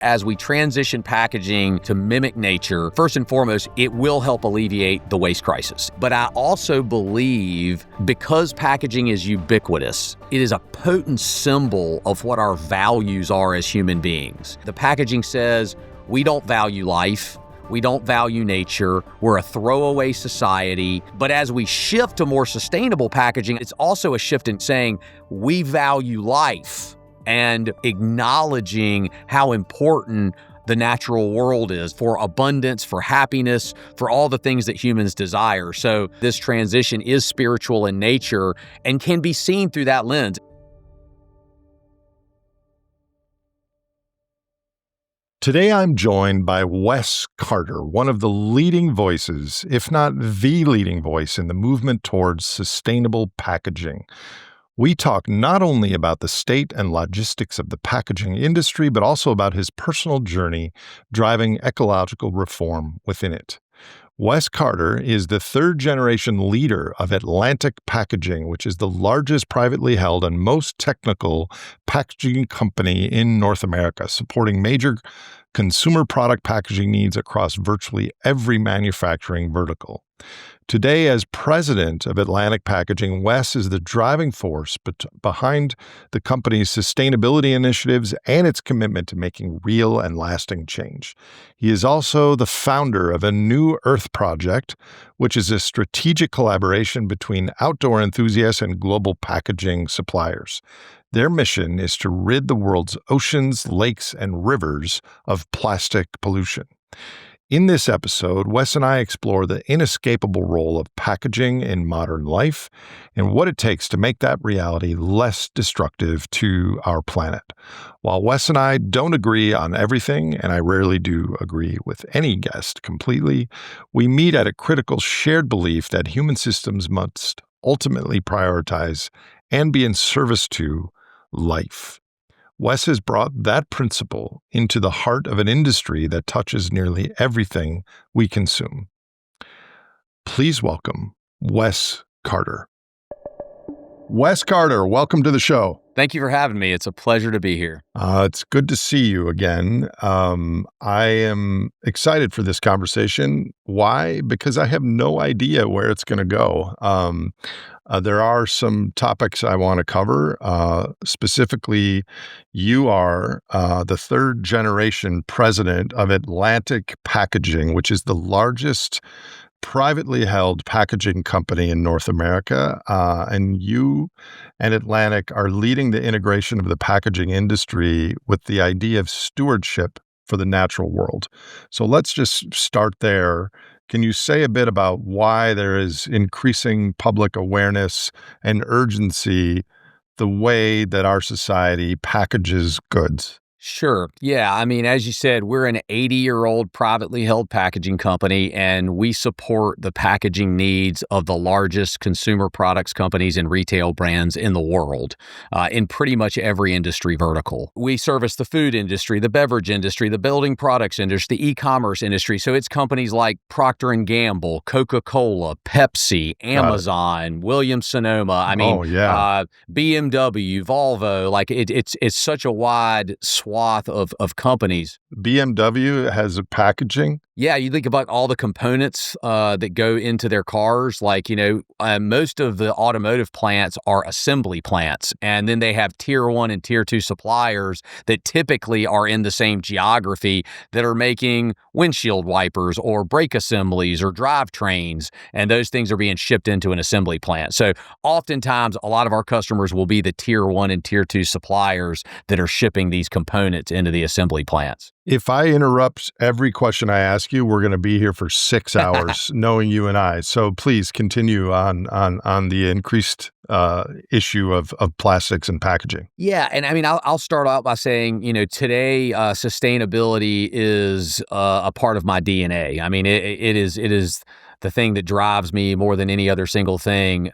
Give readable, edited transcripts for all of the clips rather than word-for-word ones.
As we transition packaging to mimic nature, first and foremost, it will help alleviate the waste crisis. But I also believe because packaging is ubiquitous, it is a potent symbol of what our values are as human beings. The packaging says, we don't value life. We don't value nature. We're a throwaway society. But as we shift to more sustainable packaging, it's also a shift in saying we value life and acknowledging how important the natural world is for abundance, for happiness, for all the things that humans desire. So this transition is spiritual in nature and can be seen through that lens. Today, I'm joined by Wes Carter, one of the leading voices, if not the leading voice, in the movement towards sustainable packaging. We talk not only about the state and logistics of the packaging industry, but also about his personal journey driving ecological reform within it. Wes Carter is the third-generation leader of Atlantic Packaging, which is the largest privately held and most technical packaging company in North America, supporting major consumer product packaging needs across virtually every manufacturing vertical. Today, as president of Atlantic Packaging, Wes is the driving force behind the company's sustainability initiatives and its commitment to making real and lasting change. He is also the founder of a New Earth Project, which is a strategic collaboration between outdoor enthusiasts and global packaging suppliers. Their mission is to rid the world's oceans, lakes, and rivers of plastic pollution. In this episode, Wes and I explore the inescapable role of packaging in modern life and what it takes to make that reality less destructive to our planet. While Wes and I don't agree on everything, and I rarely do agree with any guest completely, we meet at a critical shared belief that human systems must ultimately prioritize and be in service to life. Wes has brought that principle into the heart of an industry that touches nearly everything we consume. Please welcome Wes Carter. Wes Carter, welcome to the show. Thank you for having me. It's a pleasure to be here. It's good to see you again. I am excited for this conversation. Why? Because I have no idea where it's going to go. There are some topics I want to cover. Specifically, you are the third generation president of Atlantic Packaging, which is the largest privately held packaging company in North America. And you and Atlantic are leading the integration of the packaging industry with the idea of stewardship for the natural world. So let's just start there. Can you say a bit about why there is increasing public awareness and urgency the way that our society packages goods? Sure. Yeah. I mean, as you said, we're an 80-year-old privately held packaging company, and we support the packaging needs of the largest consumer products companies and retail brands in the world, in pretty much every industry vertical. We service the food industry, the beverage industry, the building products industry, the e-commerce industry. So it's companies like Procter & Gamble, Coca-Cola, Pepsi, Amazon, Williams-Sonoma. I mean, BMW, Volvo. Like it's such a wide swath of companies. BMW has a packaging? Yeah, you think about all the components that go into their cars. Like, most of the automotive plants are assembly plants. And then they have tier 1 and tier 2 suppliers that typically are in the same geography that are making windshield wipers or brake assemblies or drivetrains. And those things are being shipped into an assembly plant. So oftentimes, a lot of our customers will be the tier 1 and tier 2 suppliers that are shipping these components into the assembly plants. If I interrupt every question I ask you, we're going to be here for 6 hours, knowing you and I. So please continue on the increased issue of plastics and packaging. Yeah, and I mean, I'll start out by saying, today sustainability is a part of my DNA. I mean, it is the thing that drives me more than any other single thing,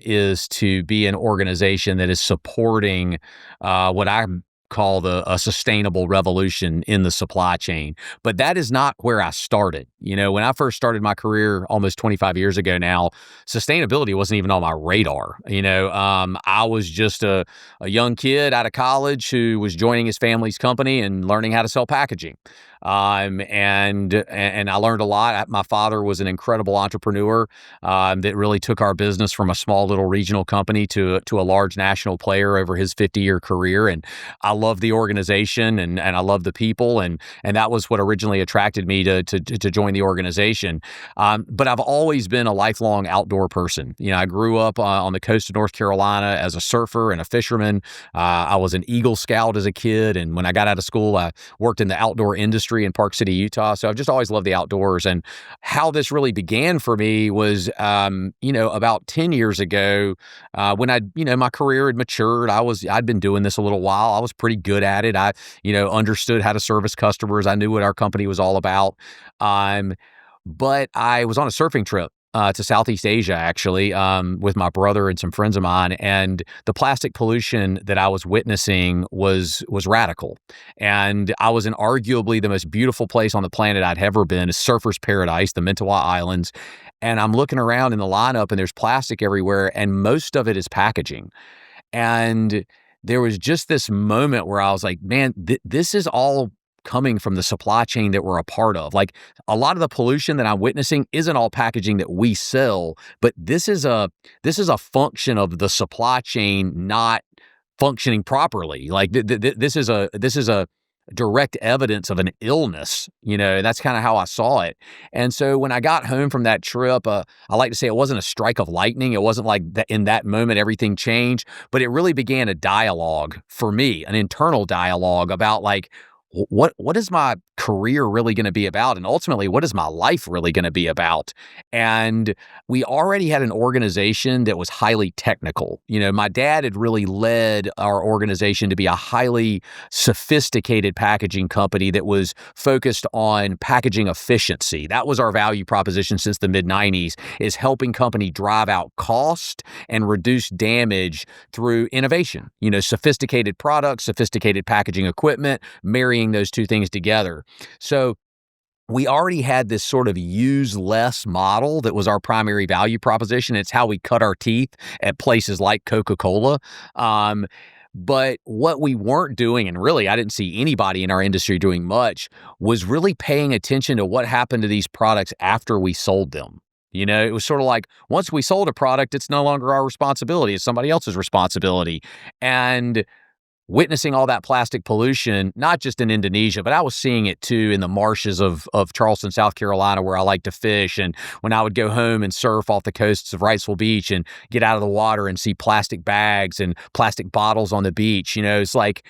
is to be an organization that is supporting what I call a sustainable revolution in the supply chain. But that is not where I started. When I first started my career almost 25 years ago now, sustainability wasn't even on my radar. I was just a young kid out of college who was joining his family's company and learning how to sell packaging. And I learned a lot. My father was an incredible entrepreneur that really took our business from a small little regional company to a large national player over his 50-year career. And I love the organization and I love the people, and that was what originally attracted me to join the organization. But I've always been a lifelong outdoor person. I grew up on the coast of North Carolina as a surfer and a fisherman. I was an Eagle Scout as a kid, and when I got out of school, I worked in the outdoor industry in Park City, Utah. So I've just always loved the outdoors. And how this really began for me was, about 10 years ago, when my career had matured. I'd been doing this a little while. I was pretty good at it. I, understood how to service customers. I knew what our company was all about. But I was on a surfing trip to Southeast Asia, actually, with my brother and some friends of mine. And the plastic pollution that I was witnessing was radical. And I was in arguably the most beautiful place on the planet I'd ever been, a surfer's paradise, the Mentawai Islands. And I'm looking around in the lineup and there's plastic everywhere, and most of it is packaging. And there was just this moment where I was like, man, this is all coming from the supply chain that we're a part of. Like, a lot of the pollution that I'm witnessing isn't all packaging that we sell, but this is a function of the supply chain not functioning properly. Like this is a direct evidence of an illness. That's kind of how I saw it. And so when I got home from that trip, I like to say it wasn't a strike of lightning. It wasn't like that in that moment everything changed, but it really began a dialogue for me, an internal dialogue about like, what is my career really going to be about? And ultimately, what is my life really going to be about? And we already had an organization that was highly technical. My dad had really led our organization to be a highly sophisticated packaging company that was focused on packaging efficiency. That was our value proposition since the mid-90s, is helping company drive out cost and reduce damage through innovation. Sophisticated products, sophisticated packaging equipment, marrying those two things together. So we already had this sort of use less model that was our primary value proposition. It's how we cut our teeth at places like Coca-Cola. But what we weren't doing, and really I didn't see anybody in our industry doing much, was really paying attention to what happened to these products after we sold them. It was sort of like, once we sold a product, it's no longer our responsibility. It's somebody else's responsibility. And witnessing all that plastic pollution, not just in Indonesia, but I was seeing it too in the marshes of Charleston, South Carolina, where I like to fish. And when I would go home and surf off the coasts of Wrightsville Beach and get out of the water and see plastic bags and plastic bottles on the beach, it's like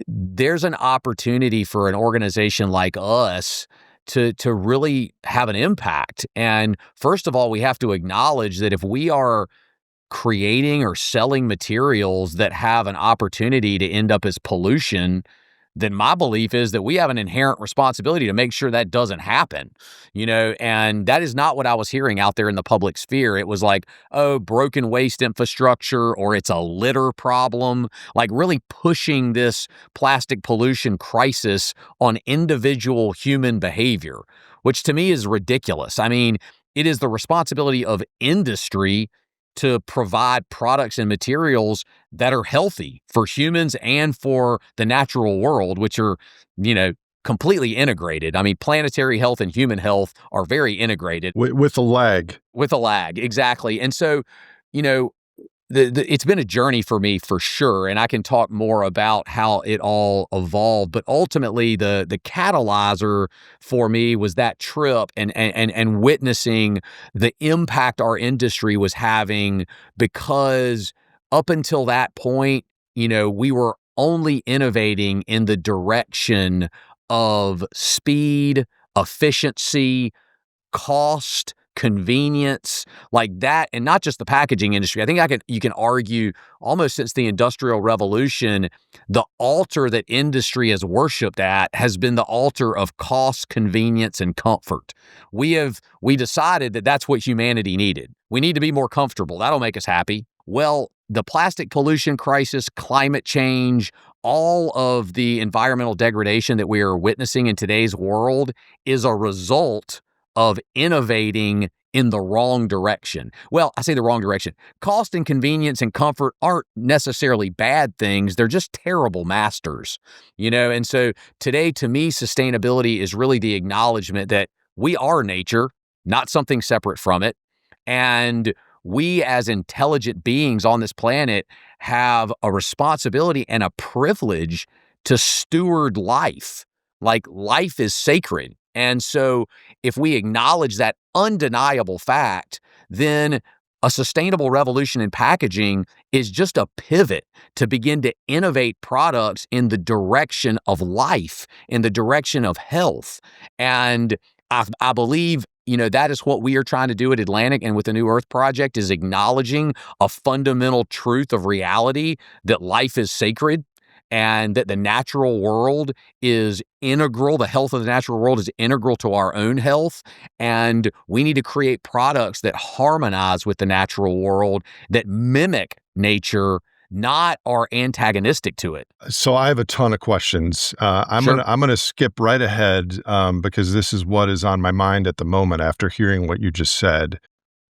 there's an opportunity for an organization like us to really have an impact. And first of all, we have to acknowledge that if we are creating or selling materials that have an opportunity to end up as pollution, then my belief is that we have an inherent responsibility to make sure that doesn't happen, and that is not what I was hearing out there in the public sphere. It was like, oh, broken waste infrastructure, or it's a litter problem, like really pushing this plastic pollution crisis on individual human behavior, which to me is ridiculous. I mean, it is the responsibility of industry to provide products and materials that are healthy for humans and for the natural world, which are, completely integrated. I mean, planetary health and human health are very integrated. With a lag. With a lag, exactly. And so, it's been a journey for me for sure, and I can talk more about how it all evolved. But ultimately, the catalyzer for me was that trip and witnessing the impact our industry was having, because up until that point, we were only innovating in the direction of speed, efficiency, cost, convenience, like that, and not just the packaging industry. I think you can argue almost since the Industrial Revolution, the altar that industry has worshipped at has been the altar of cost, convenience, and comfort. We decided that that's what humanity needed. We need to be more comfortable. That'll make us happy. Well, the plastic pollution crisis, climate change, all of the environmental degradation that we are witnessing in today's world is a result of innovating in the wrong direction. Well, I say the wrong direction. Cost and convenience and comfort aren't necessarily bad things. They're just terrible masters, And so today, to me, sustainability is really the acknowledgement that we are nature, not something separate from it. And we as intelligent beings on this planet have a responsibility and a privilege to steward life. Like, life is sacred. And so if we acknowledge that undeniable fact, then a sustainable revolution in packaging is just a pivot to begin to innovate products in the direction of life, in the direction of health. And I believe, that is what we are trying to do at Atlantic and with the New Earth Project, is acknowledging a fundamental truth of reality that life is sacred and that the natural world is integral. The health of the natural world is integral to our own health. And we need to create products that harmonize with the natural world, that mimic nature, not are antagonistic to it. So I have a ton of questions. I'm gonna skip right ahead because this is what is on my mind at the moment after hearing what you just said.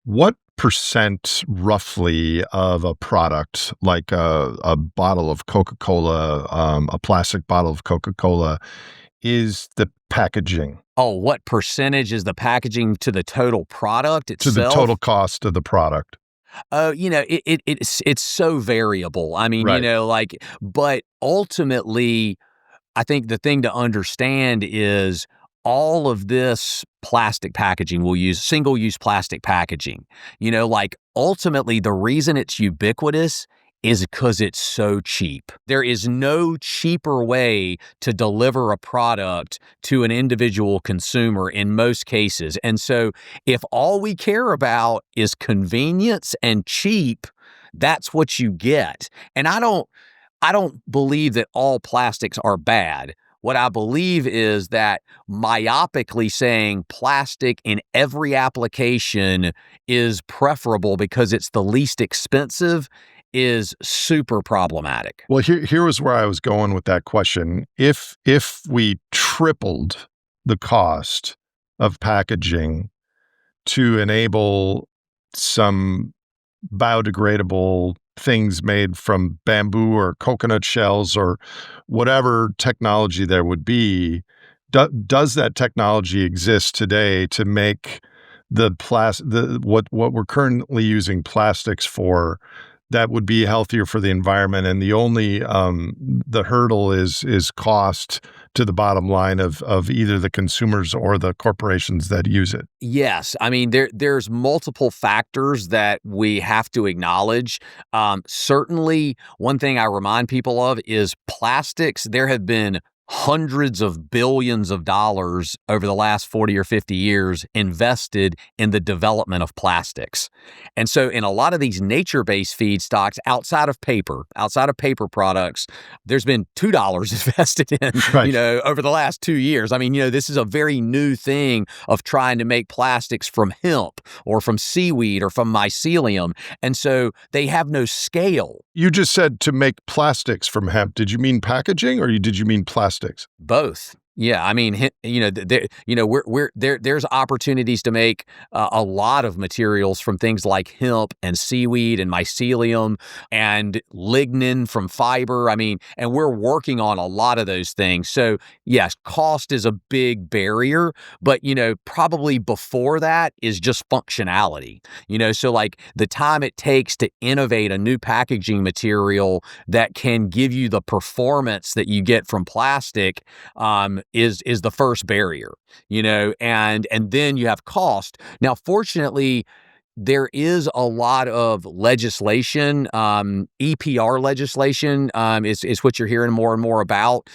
What percent roughly of a product, like a bottle of Coca-Cola, a plastic bottle of Coca-Cola, is the packaging? Oh, what percentage is the packaging to the total product itself? To the total cost of the product. It's so variable. I mean, Right. but ultimately, I think the thing to understand is all of this plastic packaging, we'll use single-use plastic packaging. Ultimately, the reason it's ubiquitous is because it's so cheap. There is no cheaper way to deliver a product to an individual consumer in most cases. And so if all we care about is convenience and cheap, that's what you get. And I don't believe that all plastics are bad. What I believe is that myopically saying plastic in every application is preferable because it's the least expensive is super problematic. Well, here was where I was going with that question. If we tripled the cost of packaging to enable some biodegradable things made from bamboo or coconut shells or whatever technology there would be, does that technology exist today to make what we're currently using plastics for, that would be healthier for the environment? And the only the hurdle is cost to the bottom line of either the consumers or the corporations that use it. Yes. I mean, there's multiple factors that we have to acknowledge. Certainly, one thing I remind people of is plastics. There have been hundreds of billions of dollars over the last 40 or 50 years invested in the development of plastics. And so in a lot of these nature-based feedstocks outside of paper products, there's been $2 invested in, Right. Over the last 2 years. I mean, this is a very new thing of trying to make plastics from hemp or from seaweed or from mycelium. And so they have no scale. You just said to make plastics from hemp. Did you mean packaging or did you mean plastics? Both. Yeah, I mean, there's opportunities to make a lot of materials from things like hemp and seaweed and mycelium and lignin from fiber. I mean, and we're working on a lot of those things. So yes, cost is a big barrier, but probably before that is just functionality. So like the time it takes to innovate a new packaging material that can give you the performance that you get from plastic, is the first barrier, and then you have cost. Now, fortunately, there is a lot of legislation. EPR legislation is what you're hearing more and more about.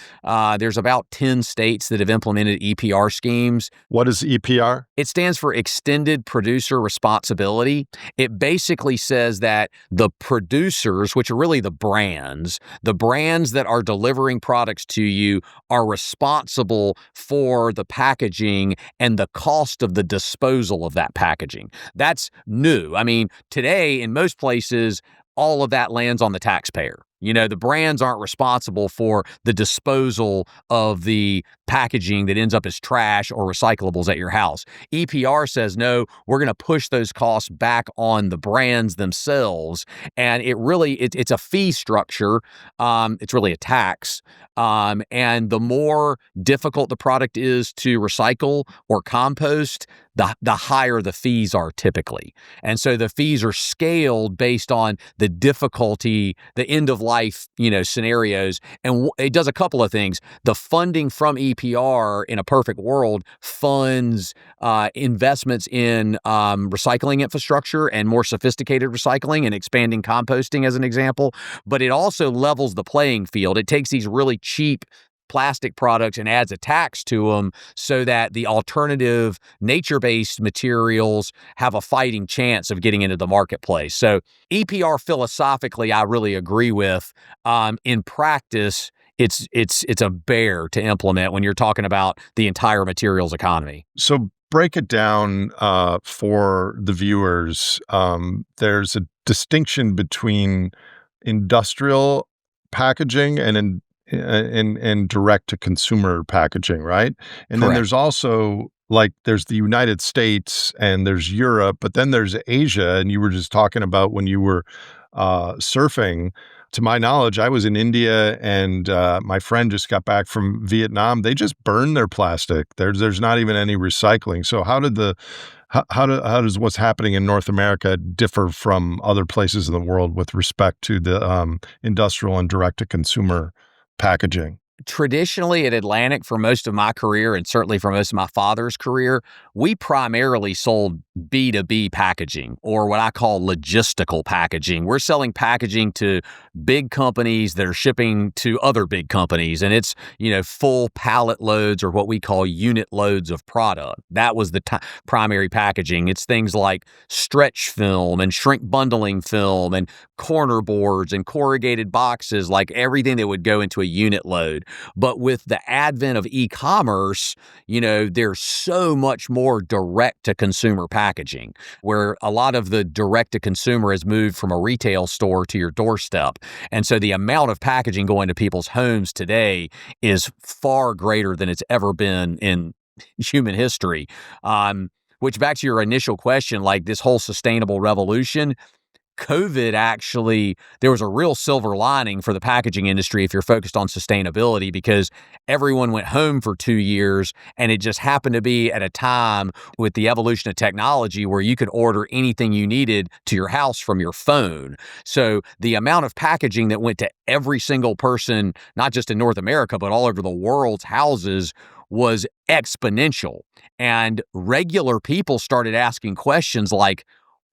There's about 10 states that have implemented EPR schemes. What is EPR? It stands for Extended Producer Responsibility. It basically says that the producers, which are really the brands that are delivering products to you, are responsible for the packaging and the cost of the disposal of that packaging. That's new. I mean, today in most places, all of that lands on the taxpayer. The brands aren't responsible for the disposal of the packaging that ends up as trash or recyclables at your house. EPR says, no, we're going to push those costs back on the brands themselves. And it's a fee structure. It's really a tax. And the more difficult the product is to recycle or compost, the higher the fees are typically. And so the fees are scaled based on the difficulty, the end of life, scenarios. And it does a couple of things. The funding from EPR in a perfect world funds investments in recycling infrastructure and more sophisticated recycling and expanding composting as an example. But it also levels the playing field. It takes these really cheap plastic products and adds a tax to them so that the alternative nature-based materials have a fighting chance of getting into the marketplace. So EPR philosophically, I really agree with. In practice, it's a bear to implement when you're talking about the entire materials economy. So break it down for the viewers. There's a distinction between industrial packaging and direct to consumer packaging, right? And Correct. then there's also there's the United States and there's Europe, but then there's Asia. And you were just talking about when you were surfing. To my knowledge, I was in India and my friend just got back from Vietnam. They just burn their plastic. There's not even any recycling. So how does what's happening in North America differ from other places in the world with respect to the industrial and direct to consumer packaging? Traditionally at Atlantic, for most of my career, and certainly for most of my father's career, we primarily sold B2B packaging, or what I call logistical packaging. We're selling packaging to big companies that are shipping to other big companies, and it's, full pallet loads or what we call unit loads of product. That was the primary packaging. It's things like stretch film and shrink bundling film and corner boards and corrugated boxes, like everything that would go into a unit load. But with the advent of e-commerce, there's so much more direct-to-consumer packaging, where a lot of the direct-to-consumer has moved from a retail store to your doorstep. And so the amount of packaging going to people's homes today is far greater than it's ever been in human history. Which, back to your initial question, like this whole sustainable revolution, COVID actually, there was a real silver lining for the packaging industry if you're focused on sustainability, because everyone went home for 2 years, and it just happened to be at a time with the evolution of technology where you could order anything you needed to your house from your phone. So the amount of packaging that went to every single person, not just in North America, but all over the world's houses, was exponential. And regular people started asking questions like,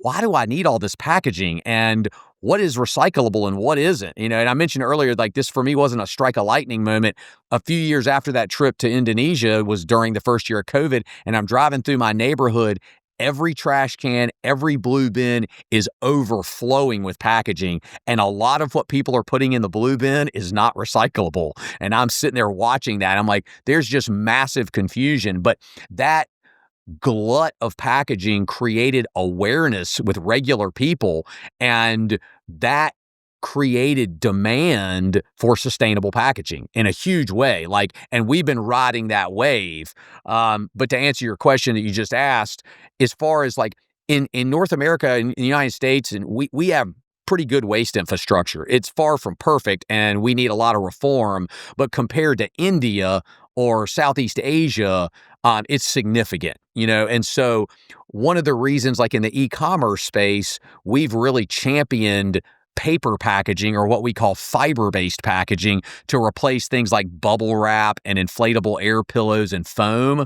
why do I need all this packaging? And what is recyclable and what isn't? And I mentioned earlier, this for me wasn't a strike a lightning moment. A few years after that trip to Indonesia was during the first year of COVID, and I'm driving through my neighborhood. Every trash can, every blue bin is overflowing with packaging. And a lot of what people are putting in the blue bin is not recyclable. And I'm sitting there watching that. I'm like, there's just massive confusion. But that glut of packaging created awareness with regular people, and that created demand for sustainable packaging in a huge way. And we've been riding that wave. But to answer your question that you just asked, as far as in North America, in the United States, and we have pretty good waste infrastructure. It's far from perfect, and we need a lot of reform. But compared to India or Southeast Asia, it's significant, And so one of the reasons, in the e-commerce space, we've really championed paper packaging, or what we call fiber-based packaging, to replace things like bubble wrap and inflatable air pillows and foam.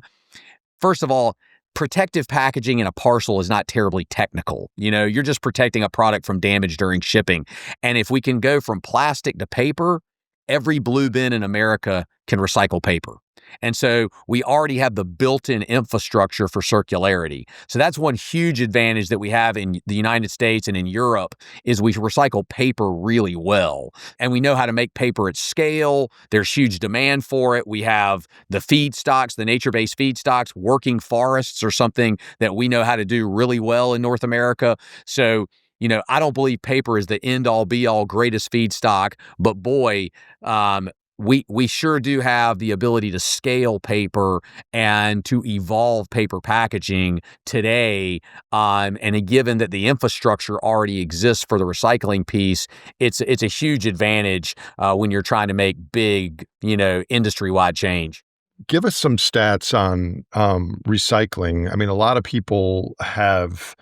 First of all, protective packaging in a parcel is not terribly technical. You're just protecting a product from damage during shipping. And if we can go from plastic to paper, every blue bin in America can recycle paper. And so we already have the built-in infrastructure for circularity. So that's one huge advantage that we have in the United States and in Europe, is we recycle paper really well. And we know how to make paper at scale. There's huge demand for it. We have the feedstocks, the nature-based feedstocks. Working forests are something that we know how to do really well in North America. So I don't believe paper is the end all be all greatest feedstock, but boy, we sure do have the ability to scale paper and to evolve paper packaging today. And given that the infrastructure already exists for the recycling piece, it's a huge advantage when you're trying to make big, industry-wide change. Give us some stats on recycling. I mean, a lot of people have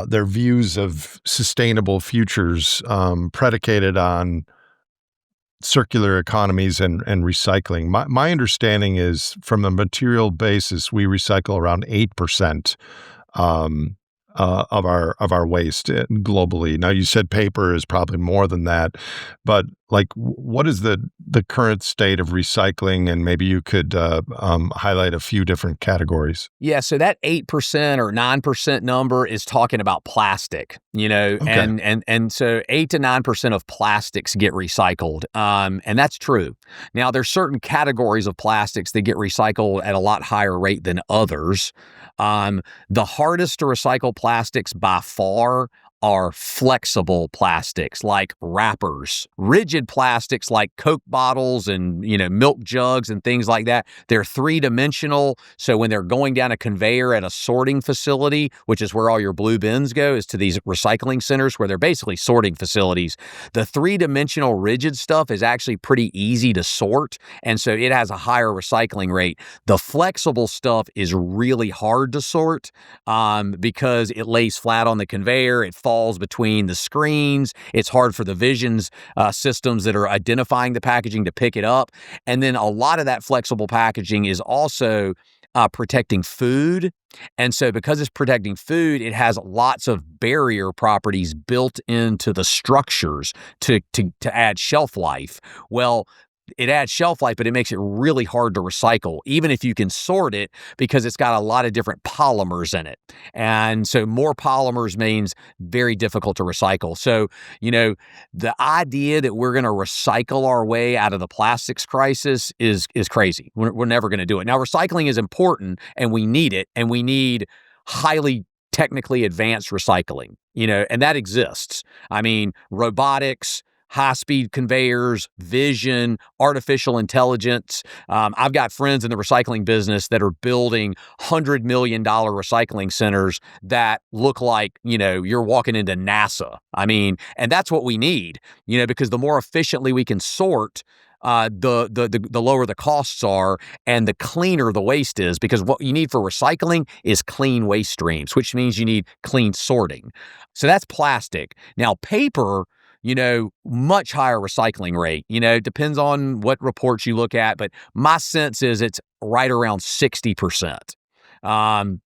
their views of sustainable futures predicated on circular economies and recycling. My understanding is from the material basis, we recycle around 8% of our waste globally. Now, you said paper is probably more than that, but like, what is the current state of recycling? And maybe you could highlight a few different categories. Yeah, so that 8% or 9% number is talking about plastic, Okay. and so 8 to 9% of plastics get recycled, and that's true. Now, there's certain categories of plastics that get recycled at a lot higher rate than others. The hardest to recycle plastics by far are flexible plastics like wrappers. Rigid plastics like Coke bottles and, milk jugs and things like that, they're three-dimensional. So when they're going down a conveyor at a sorting facility, which is where all your blue bins go, is to these recycling centers where they're basically sorting facilities. The three-dimensional rigid stuff is actually pretty easy to sort, and so it has a higher recycling rate. The flexible stuff is really hard to sort because it lays flat on the conveyor. It falls between the screens. It's hard for the visions systems that are identifying the packaging to pick it up. And then a lot of that flexible packaging is also protecting food. And so because it's protecting food, it has lots of barrier properties built into the structures to add shelf life. Well, it adds shelf life, but it makes it really hard to recycle, even if you can sort it, because it's got a lot of different polymers in it. And so more polymers means very difficult to recycle. So, the idea that we're going to recycle our way out of the plastics crisis is crazy. We're never going to do it. Now, recycling is important and we need it, and we need highly technically advanced recycling, and that exists. I mean, robotics, high-speed conveyors, vision, artificial intelligence. I've got friends in the recycling business that are building $100 million recycling centers that look like, you're walking into NASA. I mean, and that's what we need, because the more efficiently we can sort, the lower the costs are and the cleaner the waste is, because what you need for recycling is clean waste streams, which means you need clean sorting. So that's plastic. Now, paper, much higher recycling rate, depends on what reports you look at, but my sense is it's right around 60%.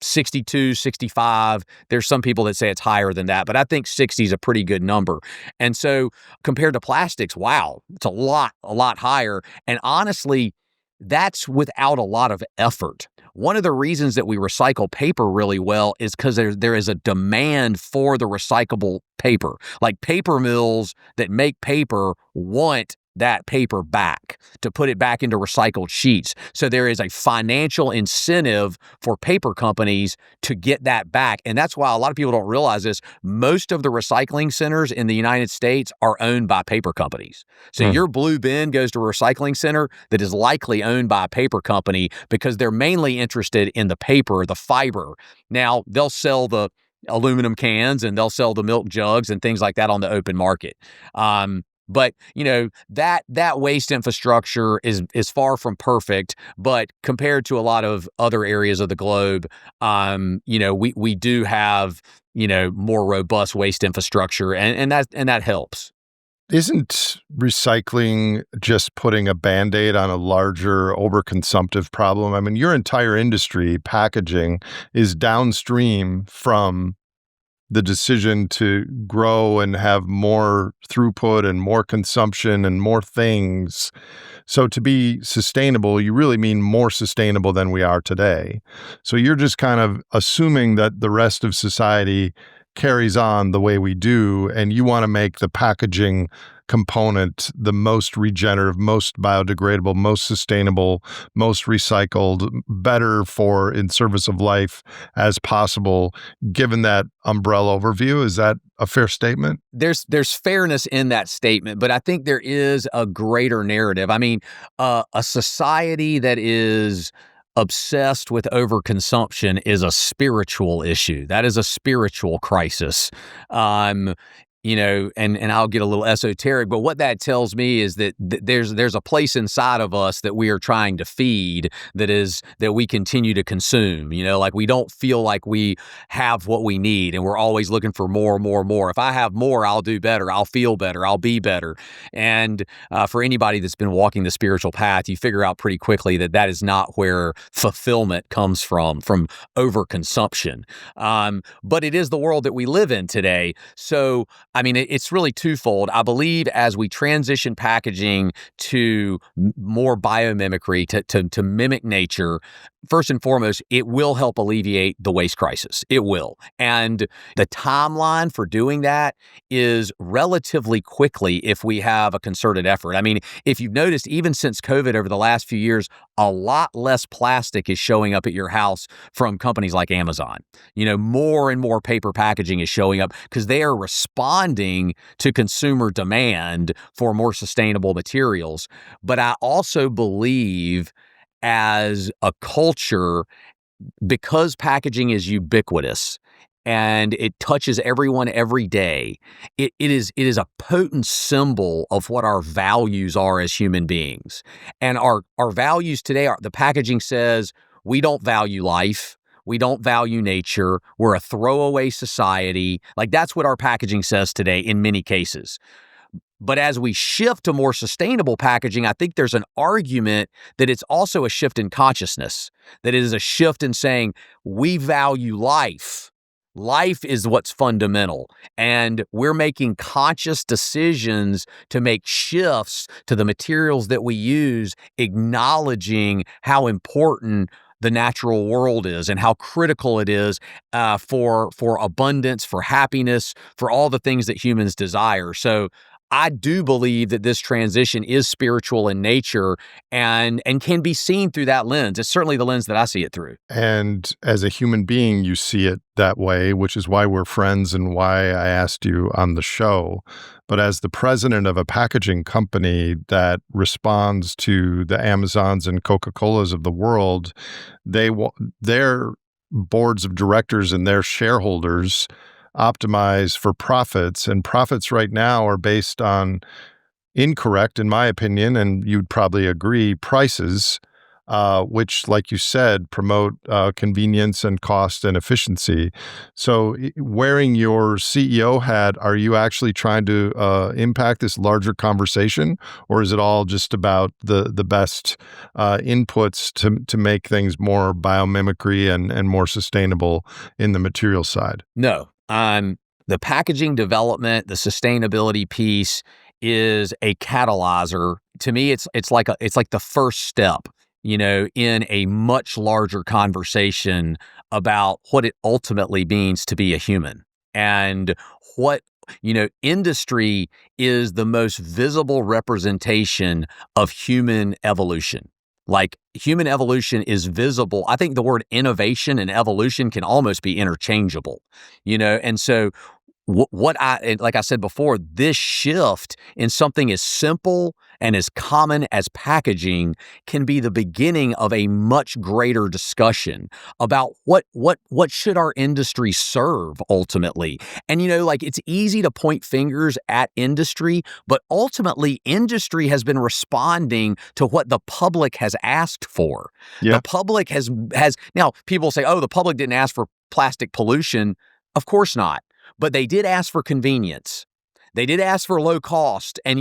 62, 65. There's some people that say it's higher than that, but I think 60 is a pretty good number. And so compared to plastics, wow, it's a lot higher. And honestly, that's without a lot of effort. One of the reasons that we recycle paper really well is because there is a demand for the recyclable paper. Like paper mills that make paper want that paper back to put it back into recycled sheets. So there is a financial incentive for paper companies to get that back. And that's why a lot of people don't realize this. Most of the recycling centers in the United States are owned by paper companies. So your blue bin goes to a recycling center that is likely owned by a paper company because they're mainly interested in the paper, the fiber. Now, they'll sell the aluminum cans and they'll sell the milk jugs and things like that on the open market. But that waste infrastructure is far from perfect. But compared to a lot of other areas of the globe, we do have more robust waste infrastructure, and that helps. Isn't recycling just putting a Band-Aid on a larger overconsumptive problem? I mean, your entire industry, packaging, is downstream from the decision to grow and have more throughput and more consumption and more things. So to be sustainable, you really mean more sustainable than we are today. So you're just kind of assuming that the rest of society carries on the way we do, and you want to make the packaging component the most regenerative, most biodegradable, most sustainable, most recycled, better for in service of life as possible, given that umbrella overview. Is that a fair statement? There's fairness in that statement, but I think there is a greater narrative. I mean, a society that is obsessed with overconsumption is a spiritual issue. That is a spiritual crisis. And I'll get a little esoteric, but what that tells me is that there's a place inside of us that we are trying to feed that we continue to consume. Like we don't feel like we have what we need, and we're always looking for more, more, more. If I have more, I'll do better. I'll feel better. I'll be better. And for anybody that's been walking the spiritual path, you figure out pretty quickly that is not where fulfillment comes from overconsumption. But it is the world that we live in today. So I mean, it's really twofold. I believe as we transition packaging to more biomimicry, to mimic nature, first and foremost, it will help alleviate the waste crisis. It will. And the timeline for doing that is relatively quickly if we have a concerted effort. I mean, if you've noticed, even since COVID over the last few years, a lot less plastic is showing up at your house from companies like Amazon. More and more paper packaging is showing up because they are responding to consumer demand for more sustainable materials. But I also believe as a culture, because packaging is ubiquitous and it touches everyone every day, it is a potent symbol of what our values are as human beings. And our values today are, the packaging says, we don't value life. We don't value nature. We're a throwaway society. Like that's what our packaging says today in many cases. But as we shift to more sustainable packaging, I think there's an argument that it's also a shift in consciousness, that it is a shift in saying we value life. Life is what's fundamental, and we're making conscious decisions to make shifts to the materials that we use, acknowledging how important the natural world is and how critical it is for abundance, for happiness, for all the things that humans desire. So I do believe that this transition is spiritual in nature and can be seen through that lens. It's certainly the lens that I see it through. And as a human being, you see it that way, which is why we're friends and why I asked you on the show. But as the president of a packaging company that responds to the Amazons and Coca-Colas of the world, their boards of directors and their shareholders optimize for profits, and profits right now are based on incorrect, in my opinion, and you'd probably agree, prices, which, like you said, promote convenience and cost and efficiency. So wearing your CEO hat, are you actually trying to impact this larger conversation, or is it all just about the best inputs to make things more biomimicry and more sustainable in the material side? No. The packaging development, the sustainability piece is a catalyzer. To me, it's like the first step, in a much larger conversation about what it ultimately means to be a human. And what, industry is the most visible representation of human evolution. Like human evolution is visible. I think the word innovation and evolution can almost be interchangeable, and so like I said before, this shift in something as simple and as common as packaging can be the beginning of a much greater discussion about what should our industry serve ultimately. And it's easy to point fingers at industry, but ultimately industry has been responding to what the public has asked for. Yeah. The public has now people say, "Oh, the public didn't ask for plastic pollution." Of course not. But they did ask for convenience. They did ask for low cost, and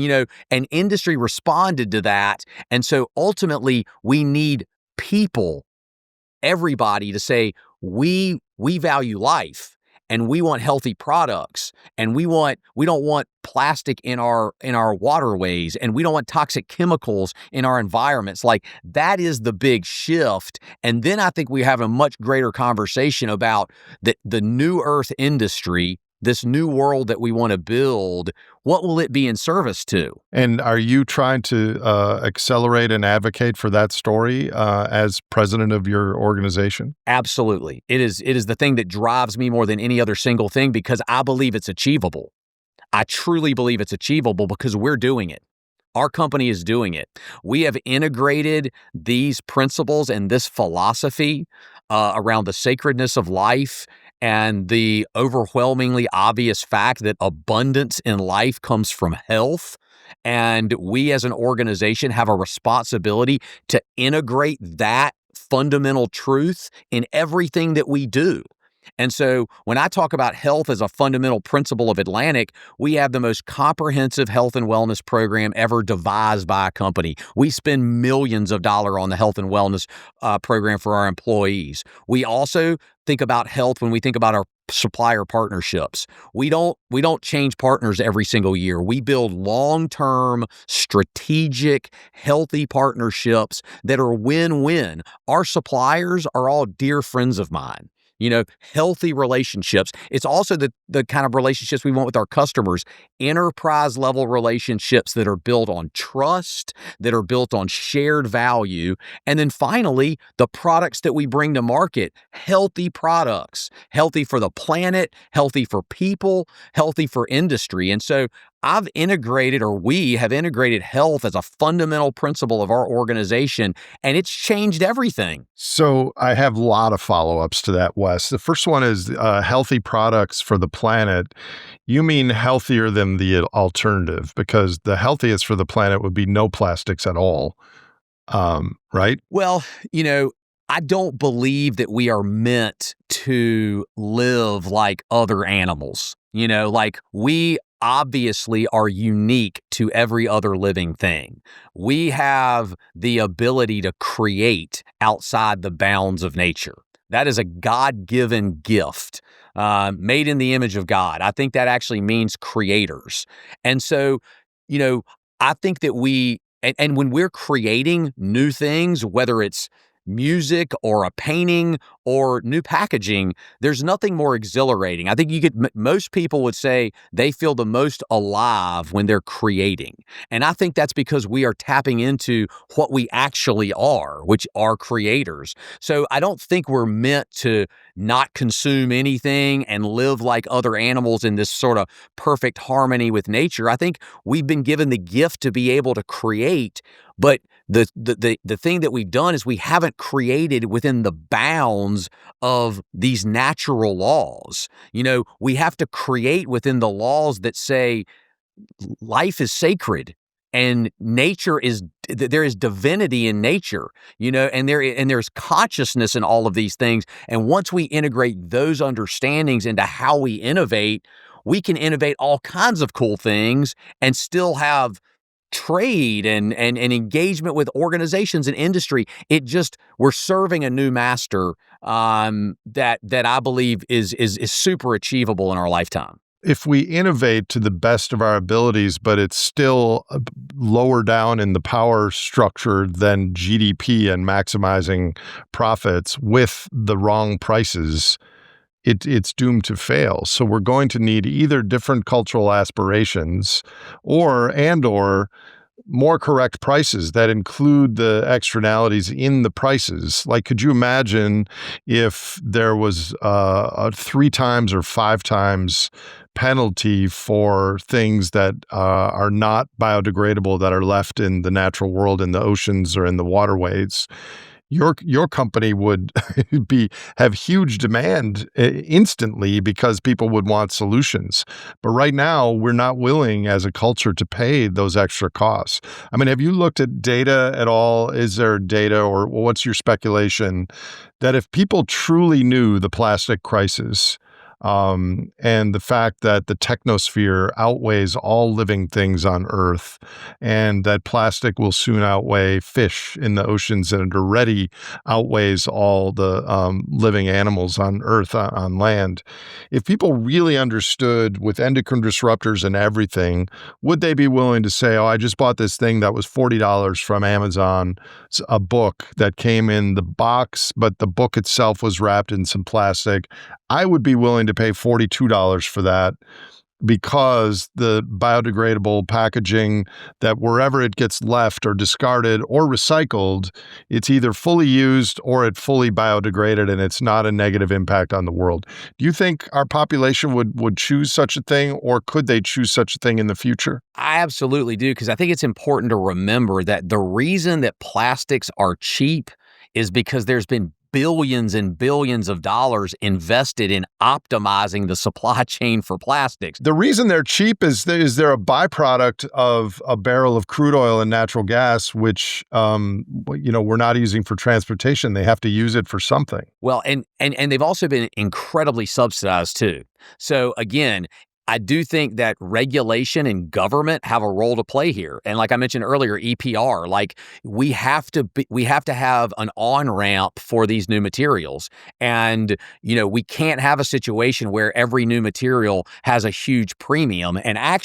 industry responded to that. And so ultimately, we need people, everybody, to say we value life, and we want healthy products, and we don't want plastic in our waterways, and we don't want toxic chemicals in our environments. Like that is the big shift. And then I think we have a much greater conversation about the new earth industry, this new world that we want to build, what will it be in service to? And are you trying to accelerate and advocate for that story as president of your organization? Absolutely. It is the thing that drives me more than any other single thing because I believe it's achievable. I truly believe it's achievable because we're doing it. Our company is doing it. We have integrated these principles and this philosophy around the sacredness of life and the overwhelmingly obvious fact that abundance in life comes from health. And we as an organization have a responsibility to integrate that fundamental truth in everything that we do. And so when I talk about health as a fundamental principle of Atlantic, we have the most comprehensive health and wellness program ever devised by a company. We spend millions of dollars on the health and wellness program for our employees. We also think about health when we think about our supplier partnerships. We don't change partners every single year. We build long-term, strategic, healthy partnerships that are win-win. Our suppliers are all dear friends of mine. Healthy relationships. It's also the kind of relationships we want with our customers, enterprise level relationships that are built on trust, that are built on shared value. And then finally, the products that we bring to market, healthy products, healthy for the planet, healthy for people, healthy for industry. And so we have integrated health as a fundamental principle of our organization, and it's changed everything. So I have a lot of follow-ups to that, Wes. The first one is healthy products for the planet. You mean healthier than the alternative, because the healthiest for the planet would be no plastics at all, right? Well, I don't believe that we are meant to live like other animals. Like we obviously are unique to every other living thing. We have the ability to create outside the bounds of nature. That is a God-given gift, made in the image of God. I think that actually means creators. And so, I think that and when we're creating new things, whether it's music or a painting or new packaging, there's nothing more exhilarating. I think most people would say they feel the most alive when they're creating. And I think that's because we are tapping into what we actually are, which are creators. So I don't think we're meant to not consume anything and live like other animals in this sort of perfect harmony with nature. I think we've been given the gift to be able to create, but the thing that we've done is we haven't created within the bounds of these natural laws. We have to create within the laws that say life is sacred and there is divinity in nature, and there's consciousness in all of these things. And once we integrate those understandings into how we innovate, we can innovate all kinds of cool things and still have trade and engagement with organizations and industry. We're serving a new master that I believe is super achievable in our lifetime. If we innovate to the best of our abilities, but it's still lower down in the power structure than GDP and maximizing profits with the wrong prices, it's doomed to fail. So we're going to need either different cultural aspirations or more correct prices that include the externalities in the prices. Like, could you imagine if there was a 3 times or 5 times penalty for things that are not biodegradable, that are left in the natural world, in the oceans or in the waterways? Your company would have huge demand instantly because people would want solutions. But right now, we're not willing as a culture to pay those extra costs. I mean, have you looked at data at all? Is there data, or what's your speculation that if people truly knew the plastic crisis, and the fact that the technosphere outweighs all living things on Earth, and that plastic will soon outweigh fish in the oceans, and it already outweighs all the living animals on Earth, on land. If people really understood with endocrine disruptors and everything, would they be willing to say, oh, I just bought this thing that was $40 from Amazon, a book that came in the box, but the book itself was wrapped in some plastic. I would be willing to pay $42 for that because the biodegradable packaging that wherever it gets left or discarded or recycled, it's either fully used or it fully biodegraded and it's not a negative impact on the world. Do you think our population would choose such a thing, or could they choose such a thing in the future? I absolutely do, because I think it's important to remember that the reason that plastics are cheap is because there's been billions and billions of dollars invested in optimizing the supply chain for plastics. The reason they're cheap is they're a byproduct of a barrel of crude oil and natural gas, which we're not using for transportation. They have to use it for something. Well, and they've also been incredibly subsidized too. So again, I do think that regulation and government have a role to play here. And like I mentioned earlier, EPR, like we have to have an on-ramp for these new materials. And, we can't have a situation where every new material has a huge premium. And I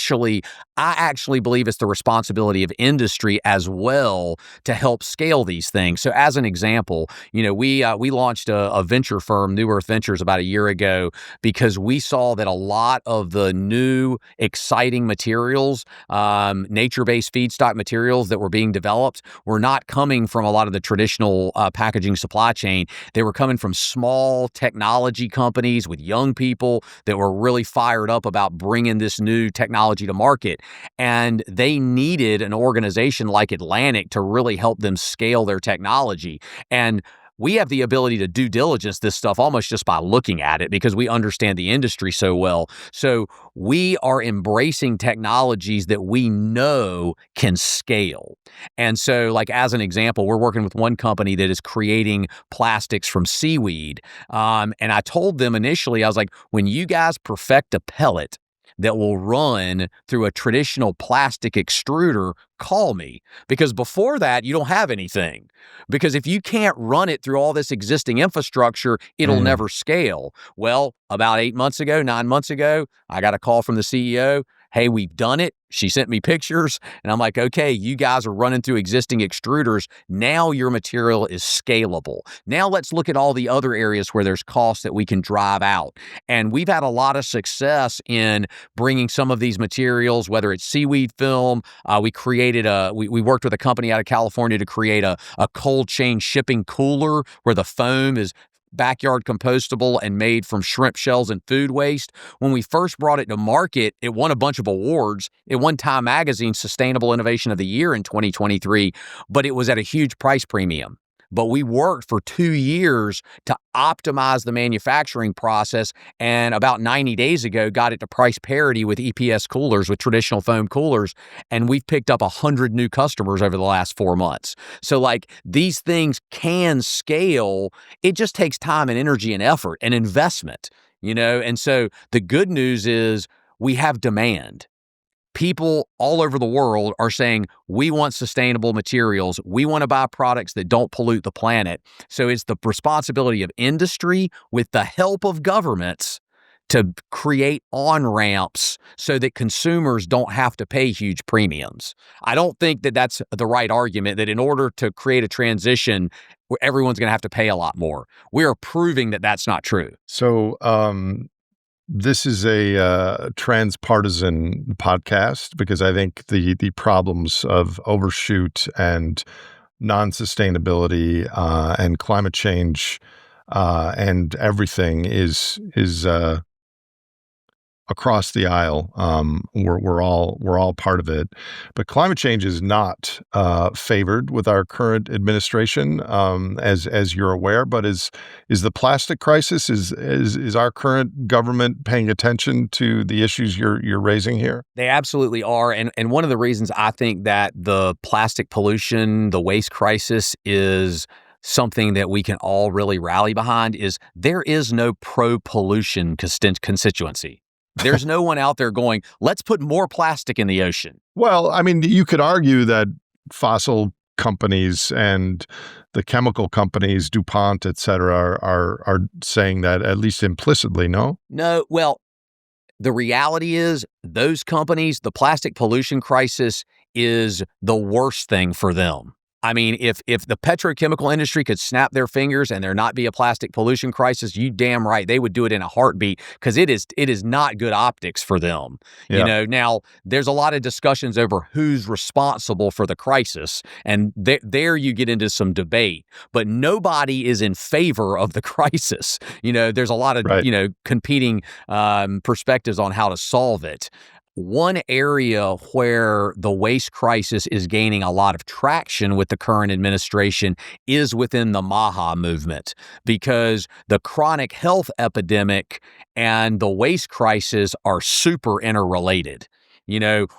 actually believe it's the responsibility of industry as well to help scale these things. So as an example, we launched a venture firm, New Earth Ventures, about a year ago, because we saw that a lot of the new exciting materials, nature-based feedstock materials that were being developed were not coming from a lot of the traditional packaging supply chain. They were coming from small technology companies with young people that were really fired up about bringing this new technology to market. And they needed an organization like Atlantic to really help them scale their technology. And we have the ability to due diligence this stuff almost just by looking at it because we understand the industry so well. So we are embracing technologies that we know can scale. And so, like, as an example, we're working with one company that is creating plastics from seaweed. And I told them initially, I was like, when you guys perfect a pellet that will run through a traditional plastic extruder, call me. Because before that, you don't have anything. Because if you can't run it through all this existing infrastructure, it'll never scale. Well, about 9 months ago, I got a call from the CEO. Hey, we've done it. She sent me pictures, and I'm like, okay, you guys are running through existing extruders. Now your material is scalable. Now let's look at all the other areas where there's costs that we can drive out. And we've had a lot of success in bringing some of these materials, whether it's seaweed film. We worked with a company out of California to create a cold chain shipping cooler where the foam is backyard compostable and made from shrimp shells and food waste. When we first brought it to market, it won a bunch of awards. It won Time Magazine's Sustainable Innovation of the Year in 2023, but it was at a huge price premium. But we worked for 2 years to optimize the manufacturing process, and about 90 days ago got it to price parity with EPS coolers, with traditional foam coolers, and we've picked up 100 new customers over the last 4 months. So like, these things can scale. It just takes time and energy and effort and investment, And so the good news is we have demand. People all over the world are saying, we want sustainable materials. We want to buy products that don't pollute the planet. So it's the responsibility of industry, with the help of governments, to create on-ramps so that consumers don't have to pay huge premiums. I don't think that that's the right argument, that in order to create a transition, everyone's going to have to pay a lot more. We are proving that that's not true. So, this is a transpartisan podcast because I think the problems of overshoot and non-sustainability and climate change and everything is across the aisle. We're all part of it, but climate change is not favored with our current administration, as you're aware. But is the plastic crisis, is our current government paying attention to the issues you're raising here? They absolutely are, and one of the reasons I think that the plastic pollution, the waste crisis, is something that we can all really rally behind is there is no pro-pollution constituency. There's no one out there going, let's put more plastic in the ocean. Well, I mean, you could argue that fossil companies and the chemical companies, DuPont, et cetera, are saying that, at least implicitly, no? No, well, the reality is those companies, the plastic pollution crisis is the worst thing for them. I mean, if the petrochemical industry could snap their fingers and there not be a plastic pollution crisis, you damn right they would do it in a heartbeat, because it is not good optics for them. Yeah. Now there's a lot of discussions over who's responsible for the crisis, and there you get into some debate. But nobody is in favor of the crisis. There's a lot of Right. competing perspectives on how to solve it. One area where the waste crisis is gaining a lot of traction with the current administration is within the MAHA movement, because the chronic health epidemic and the waste crisis are super interrelated.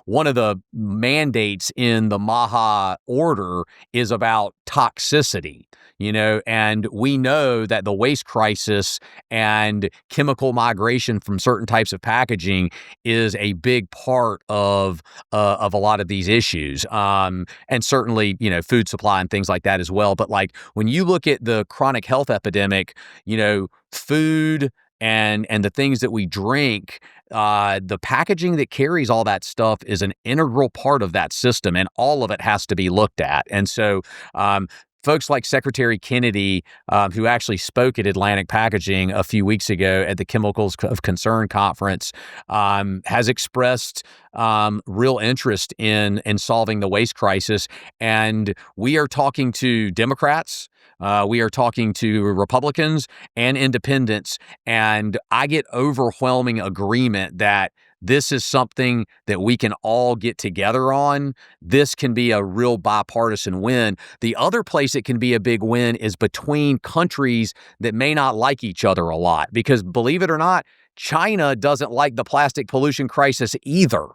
One of the mandates in the MAHA order is about toxicity. And we know that the waste crisis and chemical migration from certain types of packaging is a big part of a lot of these issues, and certainly food supply and things like that as well. But like when you look at the chronic health epidemic, food and the things that we drink, the packaging that carries all that stuff is an integral part of that system, and all of it has to be looked at. And so folks like Secretary Kennedy, who actually spoke at Atlantic Packaging a few weeks ago at the Chemicals of Concern conference, has expressed real interest in solving the waste crisis. And we are talking to Democrats. We are talking to Republicans and independents, and I get overwhelming agreement that this is something that we can all get together on. This can be a real bipartisan win. The other place it can be a big win is between countries that may not like each other a lot, because believe it or not, China doesn't like the plastic pollution crisis either.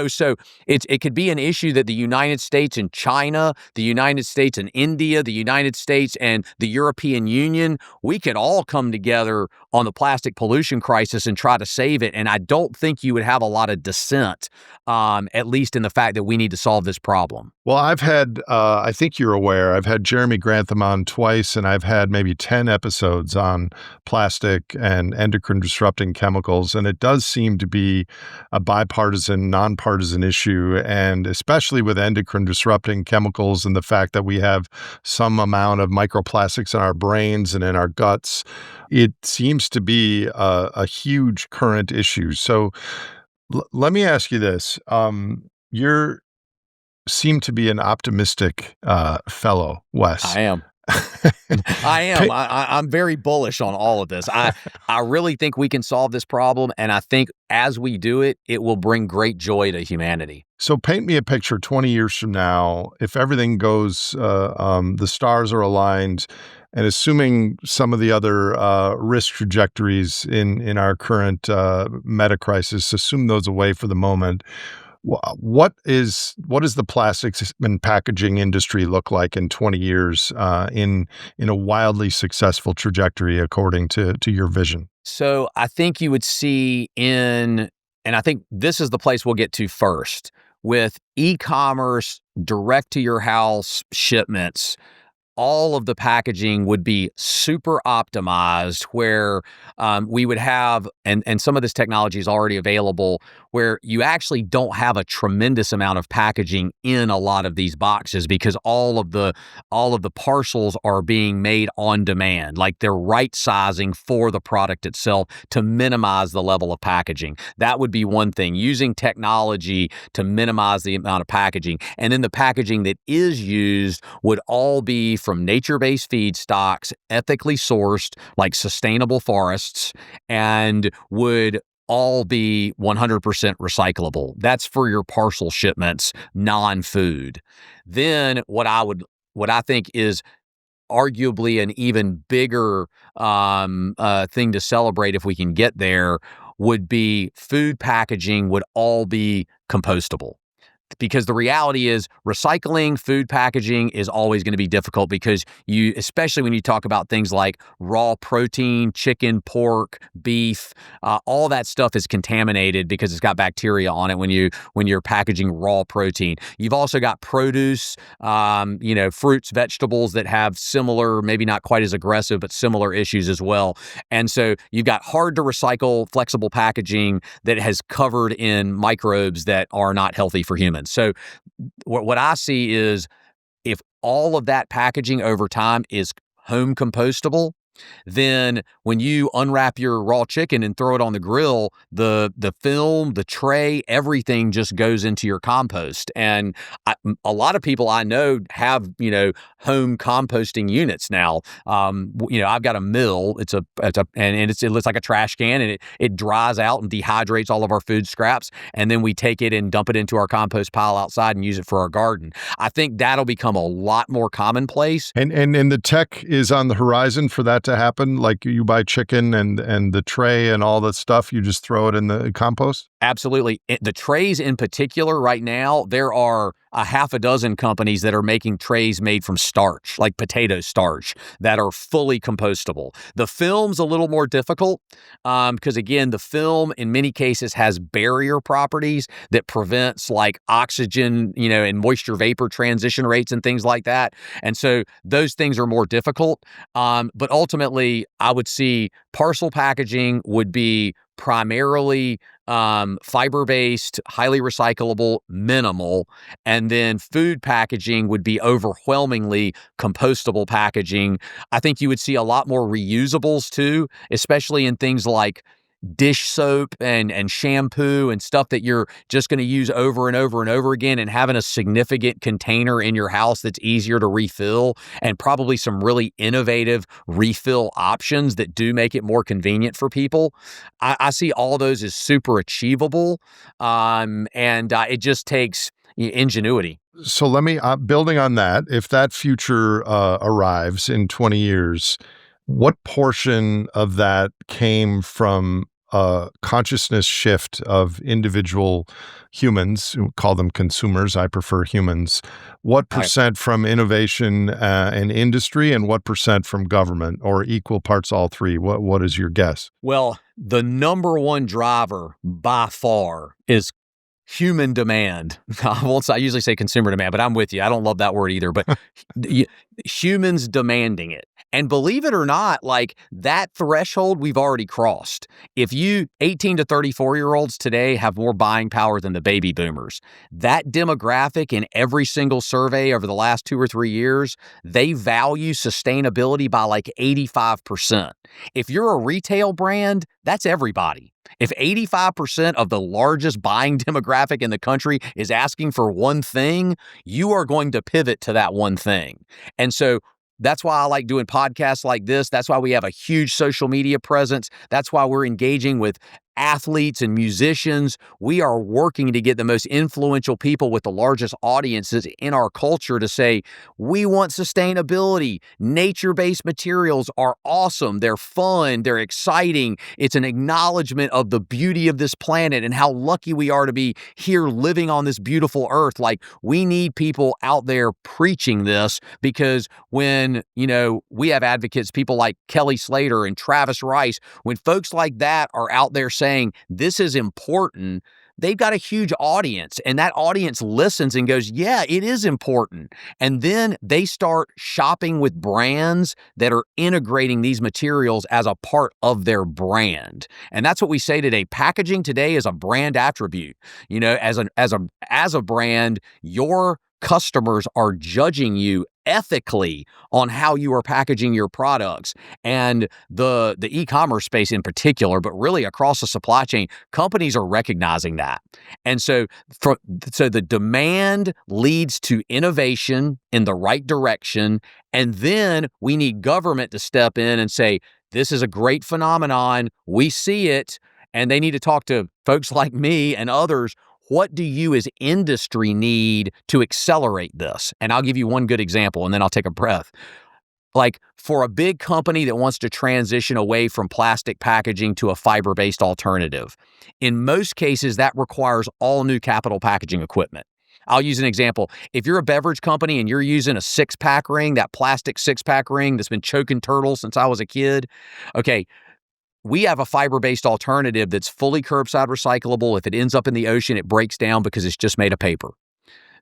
So it could be an issue that the United States and China, the United States and India, the United States and the European Union, we could all come together on the plastic pollution crisis and try to save it. And I don't think you would have a lot of dissent, at least in the fact that we need to solve this problem. Well, I've had, I think you're aware, I've had Jeremy Grantham on twice, and I've had maybe 10 episodes on plastic and endocrine disrupting chemicals. And it does seem to be a bipartisan, nonpartisan issue. And especially with endocrine disrupting chemicals and the fact that we have some amount of microplastics in our brains and in our guts, it seems to be a huge current issue. So let me ask you this. You're seem to be an optimistic fellow, Wes. I am. I am. I'm very bullish on all of this. I really think we can solve this problem, and I think as we do it, it will bring great joy to humanity. So paint me a picture 20 years from now, if everything goes, the stars are aligned, and assuming some of the other risk trajectories in our current meta crisis, assume those away for the moment. What is the plastics and packaging industry look like in 20 years in a wildly successful trajectory according to your vision? So I think you would see and I think this is the place we'll get to first, with e-commerce, direct to your house shipments. All of the packaging would be super optimized, where we would have, and some of this technology is already available, where you actually don't have a tremendous amount of packaging in a lot of these boxes, because all of the parcels are being made on demand, like they're right sizing for the product itself to minimize the level of packaging. That would be one thing, using technology to minimize the amount of packaging. And then the packaging that is used would all be from nature-based feedstocks, ethically sourced, like sustainable forests, and would all be 100% recyclable. That's for your parcel shipments, non-food. Then what I think is arguably an even bigger thing to celebrate if we can get there would be food packaging would all be compostable. Because the reality is recycling food packaging is always going to be difficult, because especially when you talk about things like raw protein, chicken, pork, beef, all that stuff is contaminated because it's got bacteria on it when you're packaging raw protein. You've also got produce, fruits, vegetables that have similar, maybe not quite as aggressive, but similar issues as well. And so you've got hard to recycle, flexible packaging that has covered in microbes that are not healthy for humans. So what I see is, if all of that packaging over time is home compostable, then when you unwrap your raw chicken and throw it on the grill, the film, the tray, everything just goes into your compost. And a lot of people I know have, home composting units now. I've got a mill. It looks like a trash can, and it dries out and dehydrates all of our food scraps. And then we take it and dump it into our compost pile outside and use it for our garden. I think that'll become a lot more commonplace. And the tech is on the horizon for that to happen. Like you buy chicken and the tray and all that stuff, you just throw it in the compost? Absolutely. The trays in particular right now, there are a half a dozen companies that are making trays made from starch, like potato starch, that are fully compostable. The film's a little more difficult because, again, the film in many cases has barrier properties that prevents like oxygen, and moisture vapor transition rates and things like that. And so those things are more difficult. But ultimately, I would see parcel packaging would be primarily fiber-based, highly recyclable, minimal, and then food packaging would be overwhelmingly compostable packaging. I think you would see a lot more reusables too, especially in things like dish soap and shampoo and stuff that you're just going to use over and over and over again, and having a significant container in your house that's easier to refill, and probably some really innovative refill options that do make it more convenient for people. I see all those as super achievable, and it just takes ingenuity. So let me, building on that, if that future arrives in 20 years, what portion of that came from a consciousness shift of individual humans, who call them consumers, I prefer humans? What percent from innovation and industry, and what percent from government, or equal parts all three? What is your guess? Well, the number one driver by far is human demand. I usually say consumer demand, but I'm with you. I don't love that word either, but humans demanding it. And believe it or not, like that threshold we've already crossed. If 18 to 34-year-olds today have more buying power than the baby boomers, that demographic in every single survey over the last 2 or 3 years, they value sustainability by like 85%. If you're a retail brand, that's everybody. If 85% of the largest buying demographic in the country is asking for one thing, you are going to pivot to that one thing. And so that's why I like doing podcasts like this. That's why we have a huge social media presence. That's why we're engaging with athletes and musicians. We are working to get the most influential people with the largest audiences in our culture to say, we want sustainability. Nature-based materials are awesome. They're fun. They're exciting. It's an acknowledgement of the beauty of this planet and how lucky we are to be here living on this beautiful earth. Like, we need people out there preaching this, because when, we have advocates, people like Kelly Slater and Travis Rice, when folks like that are out there saying this is important, they've got a huge audience, and that audience listens and goes, yeah, it is important. And then they start shopping with brands that are integrating these materials as a part of their brand. And that's what we say today. Packaging today is a brand attribute. As a brand, your customers are judging you ethically on how you are packaging your products. And the e-commerce space in particular, but really across the supply chain, companies are recognizing that. And so the demand leads to innovation in the right direction. And then we need government to step in and say, this is a great phenomenon. We see it. And they need to talk to folks like me and others. What do you as industry need to accelerate this? And I'll give you one good example, and then I'll take a breath. Like, for a big company that wants to transition away from plastic packaging to a fiber-based alternative, in most cases, that requires all new capital packaging equipment. I'll use an example. If you're a beverage company and you're using a six-pack ring, that plastic six-pack ring that's been choking turtles since I was a kid, okay, we have a fiber-based alternative that's fully curbside recyclable. If it ends up in the ocean, it breaks down because it's just made of paper.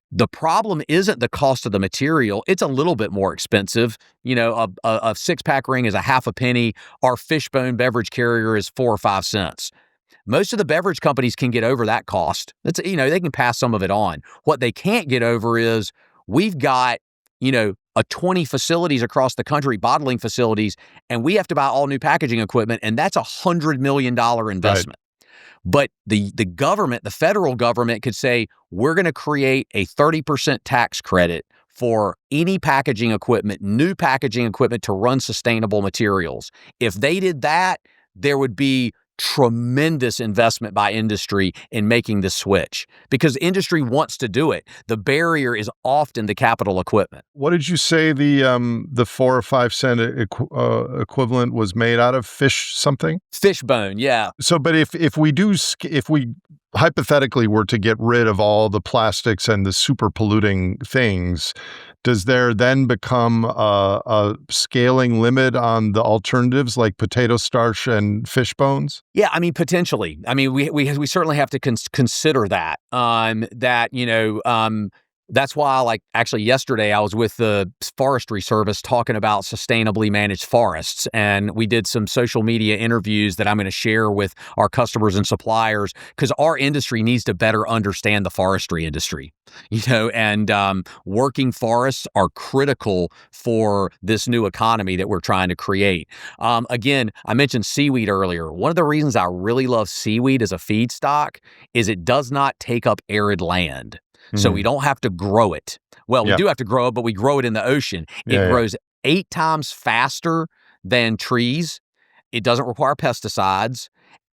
The problem isn't the cost of the material. It's a little bit more expensive. A six-pack ring is a half a penny. Our Fishbone beverage carrier is 4 or 5 cents. Most of the beverage companies can get over that cost. They can pass some of it on. What they can't get over is we've got a 20 facilities across the country, bottling facilities, and we have to buy all new packaging equipment, and that's $100 million investment. But the government, the federal government, could say, we're going to create a 30% tax credit for any packaging equipment, new packaging equipment to run sustainable materials. If they did that, there would be tremendous investment by industry in making the switch because industry wants to do it. The barrier is often the capital equipment. What did you say the 4 or 5 cent equivalent was made out of? Fish something? Fish bone, yeah. So, but if we hypothetically were to get rid of all the plastics and the super polluting things, does there then become a scaling limit on the alternatives like potato starch and fish bones? Yeah, I mean, potentially. I mean, we certainly have to consider that. That's why, like, actually yesterday I was with the Forestry Service talking about sustainably managed forests, and we did some social media interviews that I'm going to share with our customers and suppliers because our industry needs to better understand the forestry industry, and working forests are critical for this new economy that we're trying to create. Again, I mentioned seaweed earlier. One of the reasons I really love seaweed as a feedstock is it does not take up arid land. So we don't have to grow it. Well, we do have to grow it, but we grow it in the ocean. It grows 8 times faster than trees. It doesn't require pesticides.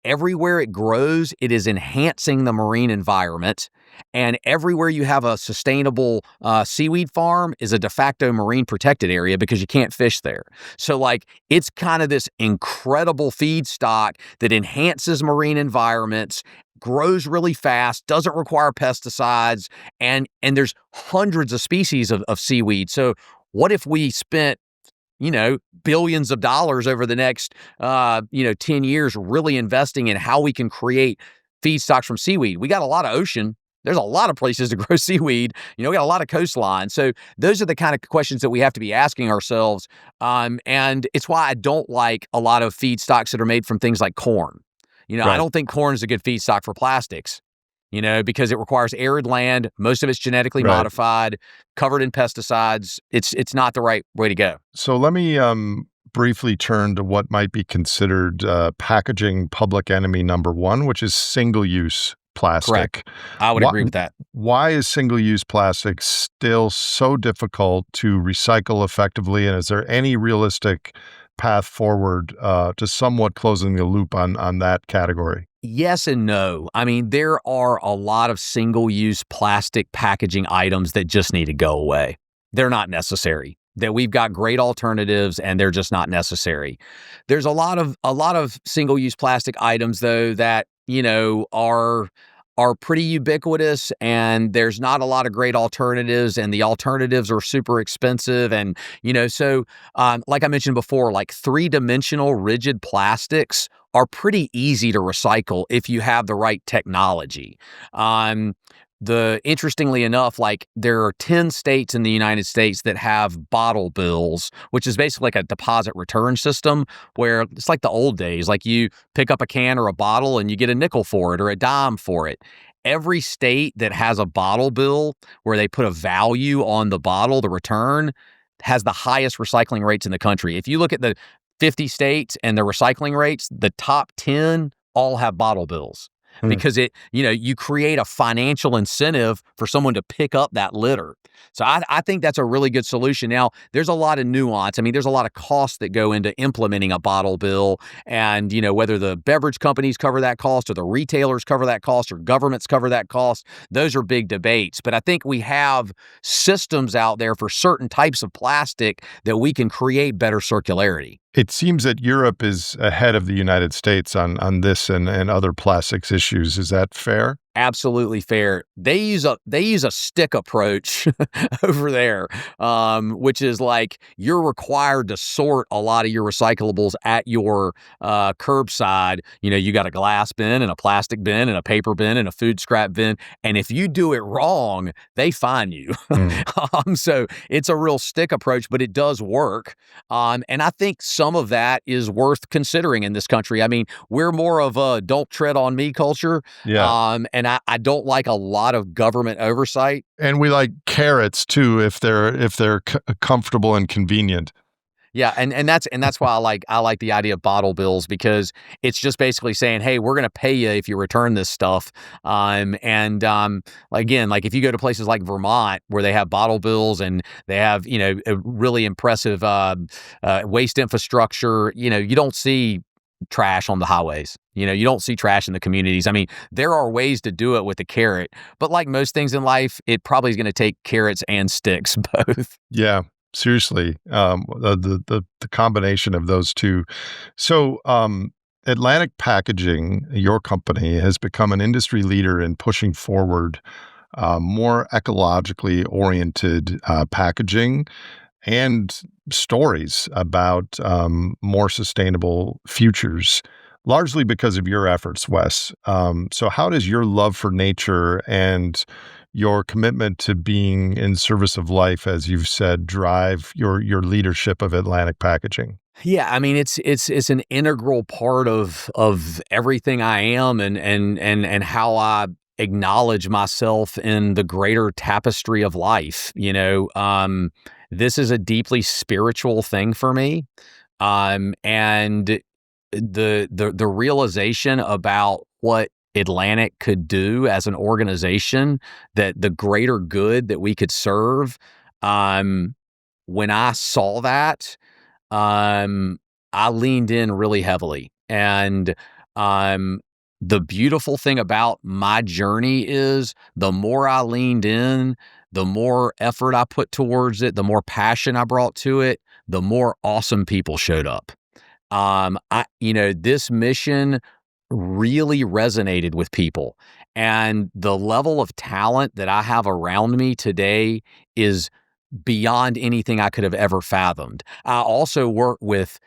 Everywhere it grows, it is enhancing the marine environment. And everywhere you have a sustainable seaweed farm is a de facto marine protected area because you can't fish there. So it's kind of this incredible feedstock that enhances marine environments, grows really fast, doesn't require pesticides, and there's hundreds of species of seaweed. So what if we spent billions of dollars over the next 10 years really investing in how we can create feedstocks from seaweed? We got a lot of ocean. There's a lot of places to grow seaweed. We got a lot of coastline. So those are the kind of questions that we have to be asking ourselves. And it's why I don't like a lot of feedstocks that are made from things like corn. I don't think corn is a good feedstock for plastics, because it requires arid land. Most of it's genetically modified, covered in pesticides. It's not the right way to go. So let me briefly turn to what might be considered packaging public enemy number 1, which is single-use plastic. Correct. I would agree with that. Why is single-use plastic still so difficult to recycle effectively? And is there any realistic path forward to somewhat closing the loop on that category? Yes and no. I mean, there are a lot of single-use plastic packaging items that just need to go away. They're not necessary. That we've got great alternatives and they're just not necessary. There's a lot of single-use plastic items though that are pretty ubiquitous, and there's not a lot of great alternatives, and the alternatives are super expensive. And, like I mentioned before, like 3-dimensional rigid plastics are pretty easy to recycle if you have the right technology. Interestingly enough, there are 10 states in the United States that have bottle bills, which is basically like a deposit return system where it's like the old days. Like you pick up a can or a bottle and you get a nickel for it or a dime for it. Every state that has a bottle bill where they put a value on the bottle, the return, has the highest recycling rates in the country. If you look at the 50 states and the recycling rates, the top 10 all have bottle bills. Because you create a financial incentive for someone to pick up that litter. So I think that's a really good solution. Now, there's a lot of nuance. I mean, there's a lot of costs that go into implementing a bottle bill, and whether the beverage companies cover that cost or the retailers cover that cost or governments cover that cost, those are big debates. But I think we have systems out there for certain types of plastic that we can create better circularity. It seems that Europe is ahead of the United States on this and other plastics issues. Is that fair? Absolutely fair. They use a stick approach over there, which is like you're required to sort a lot of your recyclables at your curbside. You got a glass bin and a plastic bin and a paper bin and a food scrap bin, and if you do it wrong, they fine you. So it's a real stick approach, but it does work. And I think some of that is worth considering in this country. I mean, we're more of a "don't tread on me" culture. Yeah. And and I don't like a lot of government oversight. And we like carrots too, if they're comfortable and convenient. Yeah, and that's why I like the idea of bottle bills, because it's just basically saying, hey, we're going to pay you if you return this stuff. Again, like if you go to places like Vermont where they have bottle bills and they have a really impressive waste infrastructure, you don't see trash on the highways. You don't see trash in the communities. I mean, there are ways to do it with a carrot, but like most things in life, it probably is going to take carrots and sticks both. Yeah. Seriously, the combination of those two. So, Atlantic Packaging, your company, has become an industry leader in pushing forward more ecologically oriented packaging and stories about more sustainable futures, largely because of your efforts, Wes. So how does your love for nature and your commitment to being in service of life, as you've said, drive your leadership of Atlantic Packaging? Yeah, I mean it's an integral part of everything I am and how I acknowledge myself in the greater tapestry of life. This is a deeply spiritual thing for me, and the realization about what Atlantic could do as an organization, that the greater good that we could serve. When I saw that, I leaned in really heavily. And the beautiful thing about my journey is the more I leaned in, the more effort I put towards it, the more passion I brought to it, the more awesome people showed up. This mission really resonated with people. And the level of talent that I have around me today is beyond anything I could have ever fathomed. I also work with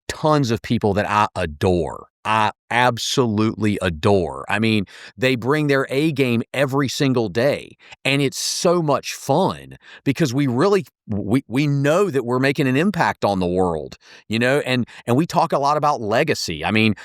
tons of people that I adore. I absolutely adore. I mean, they bring their A game every single day, and it's so much fun because we know that we're making an impact on the world, and we talk a lot about legacy. I mean,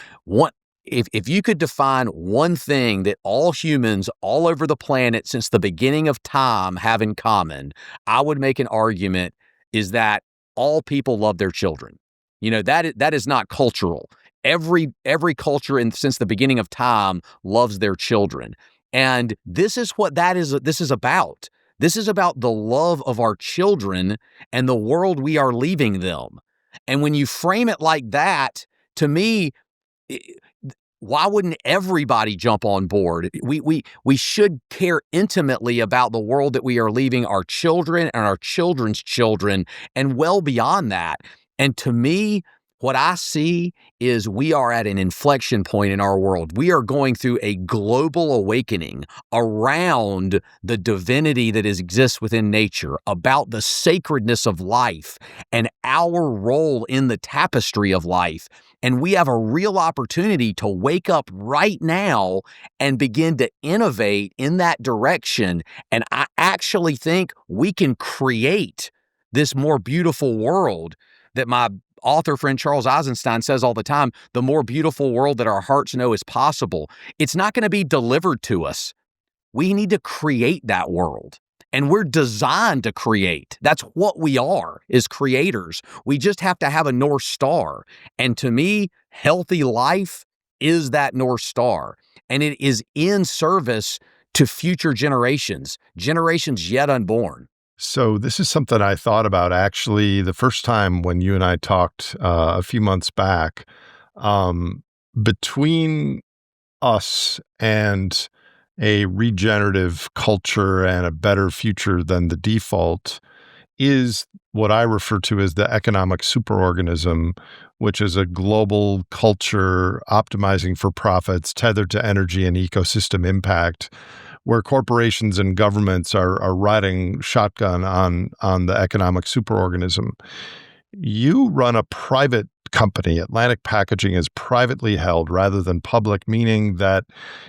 if you could define one thing that all humans all over the planet since the beginning of time have in common, I would make an argument is that all people love their children. That is not cultural. Every culture since the beginning of time loves their children. And this is what this is about. This is about the love of our children and the world we are leaving them. And when you frame it like that, to me, why wouldn't everybody jump on board? We should care intimately about the world that we are leaving our children and our children's children and well beyond that. And to me, what I see is we are at an inflection point in our world. We are going through a global awakening around the divinity that exists within nature, about the sacredness of life and our role in the tapestry of life. And we have a real opportunity to wake up right now and begin to innovate in that direction. And I actually think we can create this more beautiful world that my author friend Charles Eisenstein says all the time, the more beautiful world that our hearts know is possible. It's not going to be delivered to us. We need to create that world. And we're designed to create. That's what we are, is creators. We just have to have a North Star. And to me, healthy life is that North Star. And it is in service to future generations yet unborn. So this is something I thought about actually the first time when you and I talked a few months back. Between us and a regenerative culture and a better future than the default is what I refer to as the economic superorganism, which is a global culture optimizing for profits, tethered to energy and ecosystem impact, where corporations and governments are riding shotgun on the economic superorganism. You run a private company. Atlantic Packaging is privately held rather than public, meaning that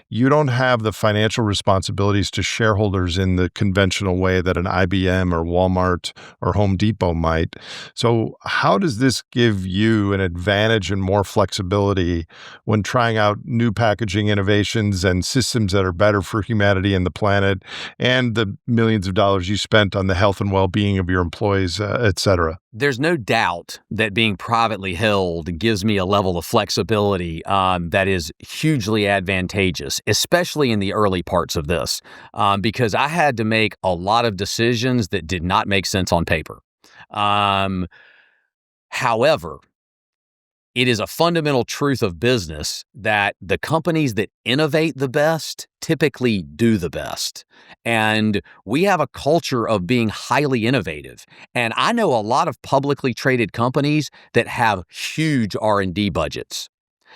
you don't have the financial responsibilities to shareholders in the conventional way that an IBM or Walmart or Home Depot might. So, how does this give you an advantage and more flexibility when trying out new packaging innovations and systems that are better for humanity and the planet, and the millions of dollars you spent on the health and well-being of your employees, et cetera? There's no doubt that being privately held gives me a level of flexibility that is hugely advantageous, especially in the early parts of this, because I had to make a lot of decisions that did not make sense on paper. However, it is a fundamental truth of business that the companies that innovate the best typically do the best. And we have a culture of being highly innovative. And I know a lot of publicly traded companies that have huge R&D budgets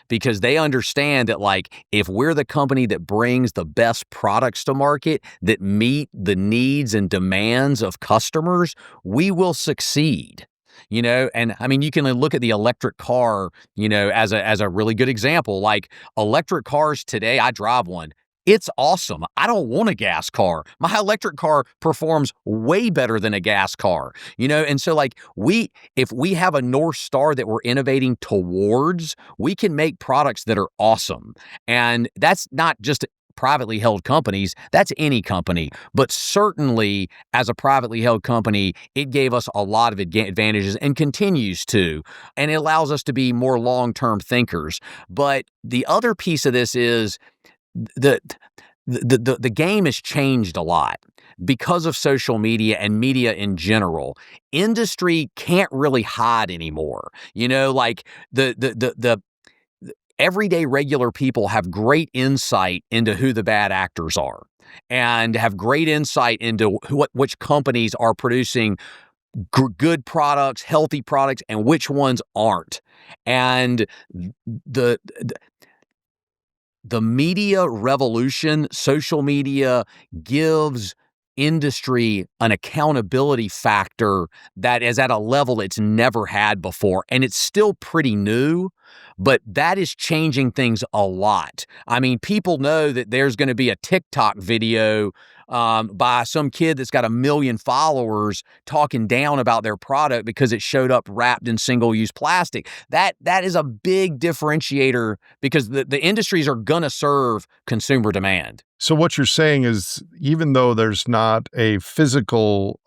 because they understand that, like, if we're the company that brings the best products to market that meet the needs and demands of customers, we will succeed. And I mean, you can look at the electric car, as a really good example. Like, electric cars today, I drive one. It's awesome. I don't want a gas car. My electric car performs way better than a gas car, and so, like, if we have a North Star that we're innovating towards, we can make products that are awesome. And that's not just privately held companies, that's any company. But certainly as a privately held company, it gave us a lot of advantages and continues to, and it allows us to be more long-term thinkers. But the other piece of this is the game has changed a lot because of social media and media in general. Industry can't really hide anymore. Like the everyday regular people have great insight into who the bad actors are and have great insight into which companies are producing good products, healthy products, and which ones aren't. And the media revolution, social media, gives industry an accountability factor that is at a level it's never had before. And it's still pretty new, but that is changing things a lot. I mean, people know that there's going to be a TikTok video by some kid that's got 1 million followers talking down about their product because it showed up wrapped in single-use plastic. That is a big differentiator because the industries are going to serve consumer demand. So what you're saying is, even though there's not a physical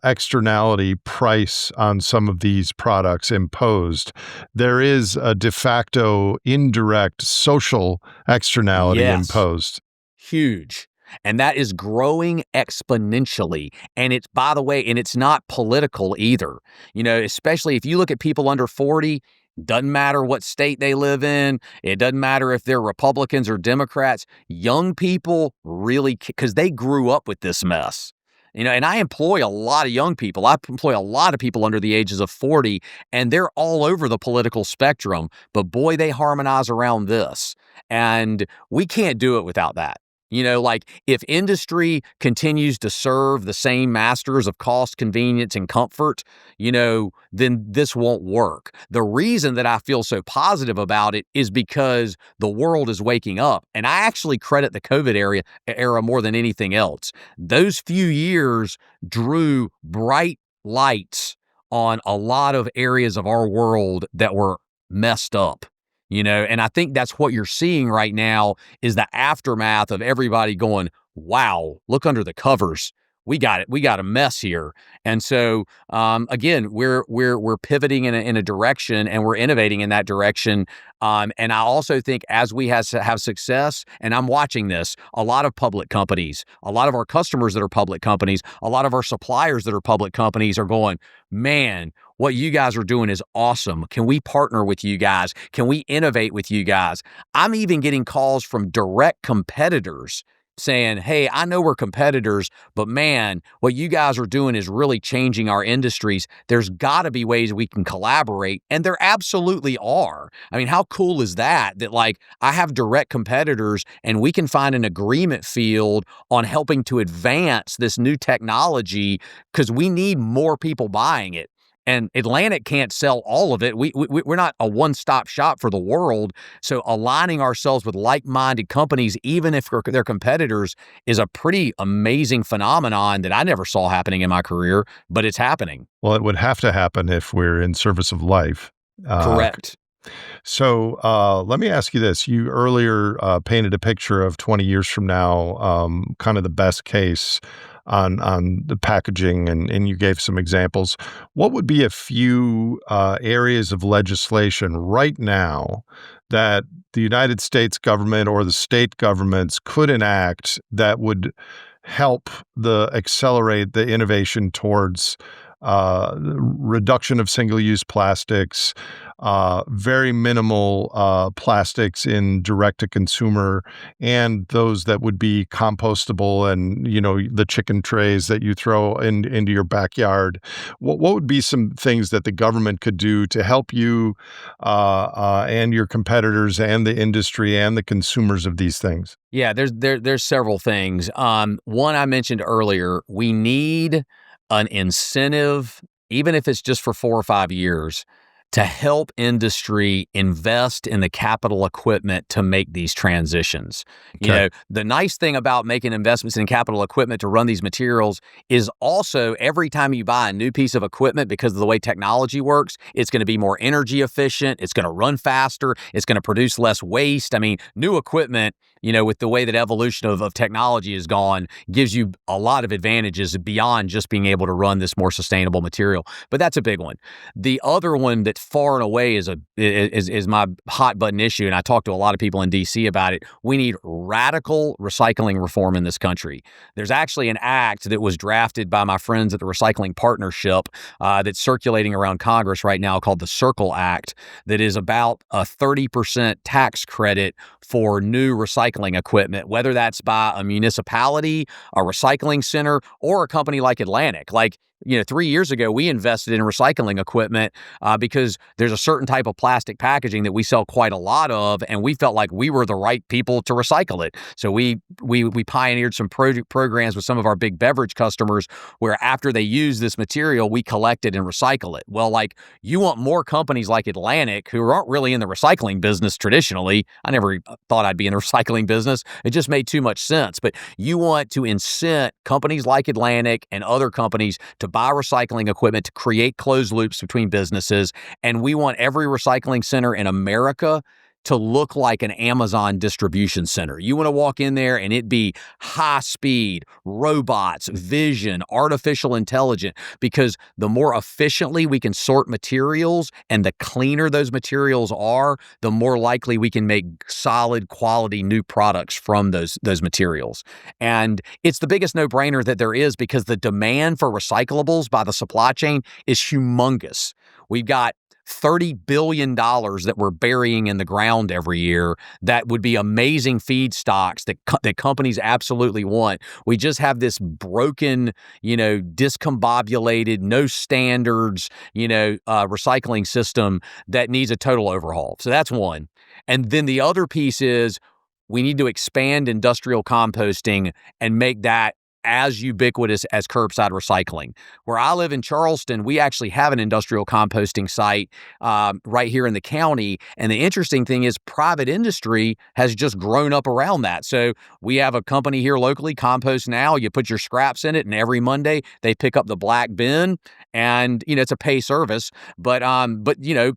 externality price on some of these products imposed, there is a de facto indirect social externality imposed. Huge. And that is growing exponentially. And it's, by the way, and it's not political either. Especially if you look at people under 40, doesn't matter what state they live in. It doesn't matter if they're Republicans or Democrats. Young people really, because they grew up with this mess. And I employ a lot of young people. I employ a lot of people under the ages of 40, and they're all over the political spectrum. But boy, they harmonize around this. And we can't do it without that. Like, if industry continues to serve the same masters of cost, convenience, and comfort, then this won't work. The reason that I feel so positive about it is because the world is waking up. And I actually credit the COVID era more than anything else. Those few years drew bright lights on a lot of areas of our world that were messed up. And I think that's what you're seeing right now is the aftermath of everybody going, wow, look under the covers. We got it. We got a mess here. And so, again, we're pivoting in a direction, and we're innovating in that direction. And I also think as we have success, and I'm watching this, a lot of public companies, a lot of our customers that are public companies, a lot of our suppliers that are public companies are going, man, what you guys are doing is awesome. Can we partner with you guys? Can we innovate with you guys? I'm even getting calls from direct competitors saying, hey, I know we're competitors, but man, what you guys are doing is really changing our industries. There's got to be ways we can collaborate. And there absolutely are. I mean, how cool is that? That, like, I have direct competitors and we can find an agreement field on helping to advance this new technology because we need more people buying it. And Atlantic can't sell all of it. We're not a one-stop shop for the world. So aligning ourselves with like-minded companies, even if they're competitors, is a pretty amazing phenomenon that I never saw happening in my career, but it's happening. Well, it would have to happen if we're in service of life. Correct. So let me ask you this. You earlier painted a picture of 20 years from now, kind of the best case on the packaging, and you gave some examples. What would be a few areas of legislation right now that the United States government or the state governments could enact that would help accelerate the innovation towards the reduction of single-use plastics, very minimal plastics in direct-to-consumer, and those that would be compostable, and the chicken trays that you throw into your backyard? What would be some things that the government could do to help you and your competitors and the industry and the consumers of these things? Yeah, there's several things. One I mentioned earlier, we need an incentive, even if it's just for 4 or 5 years, to help industry invest in the capital equipment to make these transitions. Okay. The nice thing about making investments in capital equipment to run these materials is also every time you buy a new piece of equipment, because of the way technology works, it's going to be more energy efficient, it's going to run faster, it's going to produce less waste. I mean, new equipment, with the way that evolution of technology has gone, gives you a lot of advantages beyond just being able to run this more sustainable material. But that's a big one. The other one that far and away is my hot button issue, and I talked to a lot of people in DC about it. We need radical recycling reform in this country. There's actually an act that was drafted by my friends at the Recycling Partnership that's circulating around Congress right now called the Circle Act, that is about a 30% tax credit for new recycling equipment, whether that's by a municipality, a recycling center, or a company like Atlantic. 3 years ago, we invested in recycling equipment because there's a certain type of plastic packaging that we sell quite a lot of, and we felt like we were the right people to recycle it. So we pioneered some programs with some of our big beverage customers where after they use this material, we collect it and recycle it. Well, you want more companies like Atlantic, who aren't really in the recycling business traditionally. I never thought I'd be in the recycling business. It just made too much sense. But you want to incent companies like Atlantic and other companies to buy recycling equipment to create closed loops between businesses. And we want every recycling center in America to look like an Amazon distribution center. You want to walk in there and it be high speed, robots, vision, artificial intelligence, because the more efficiently we can sort materials and the cleaner those materials are, the more likely we can make solid quality new products from those materials. And it's the biggest no-brainer that there is, because the demand for recyclables by the supply chain is humongous. We've got $30 billion that we're burying in the ground every year that would be amazing feedstocks that companies absolutely want. We just have this broken, discombobulated, no standards, recycling system that needs a total overhaul. So that's one. And then the other piece is we need to expand industrial composting and make that as ubiquitous as curbside recycling. Where I live in Charleston, we actually have an industrial composting site right here in the county. And the interesting thing is private industry has just grown up around that. So we have a company here locally, Compost Now. You put your scraps in it, and every Monday they pick up the black bin. And, it's a pay service. But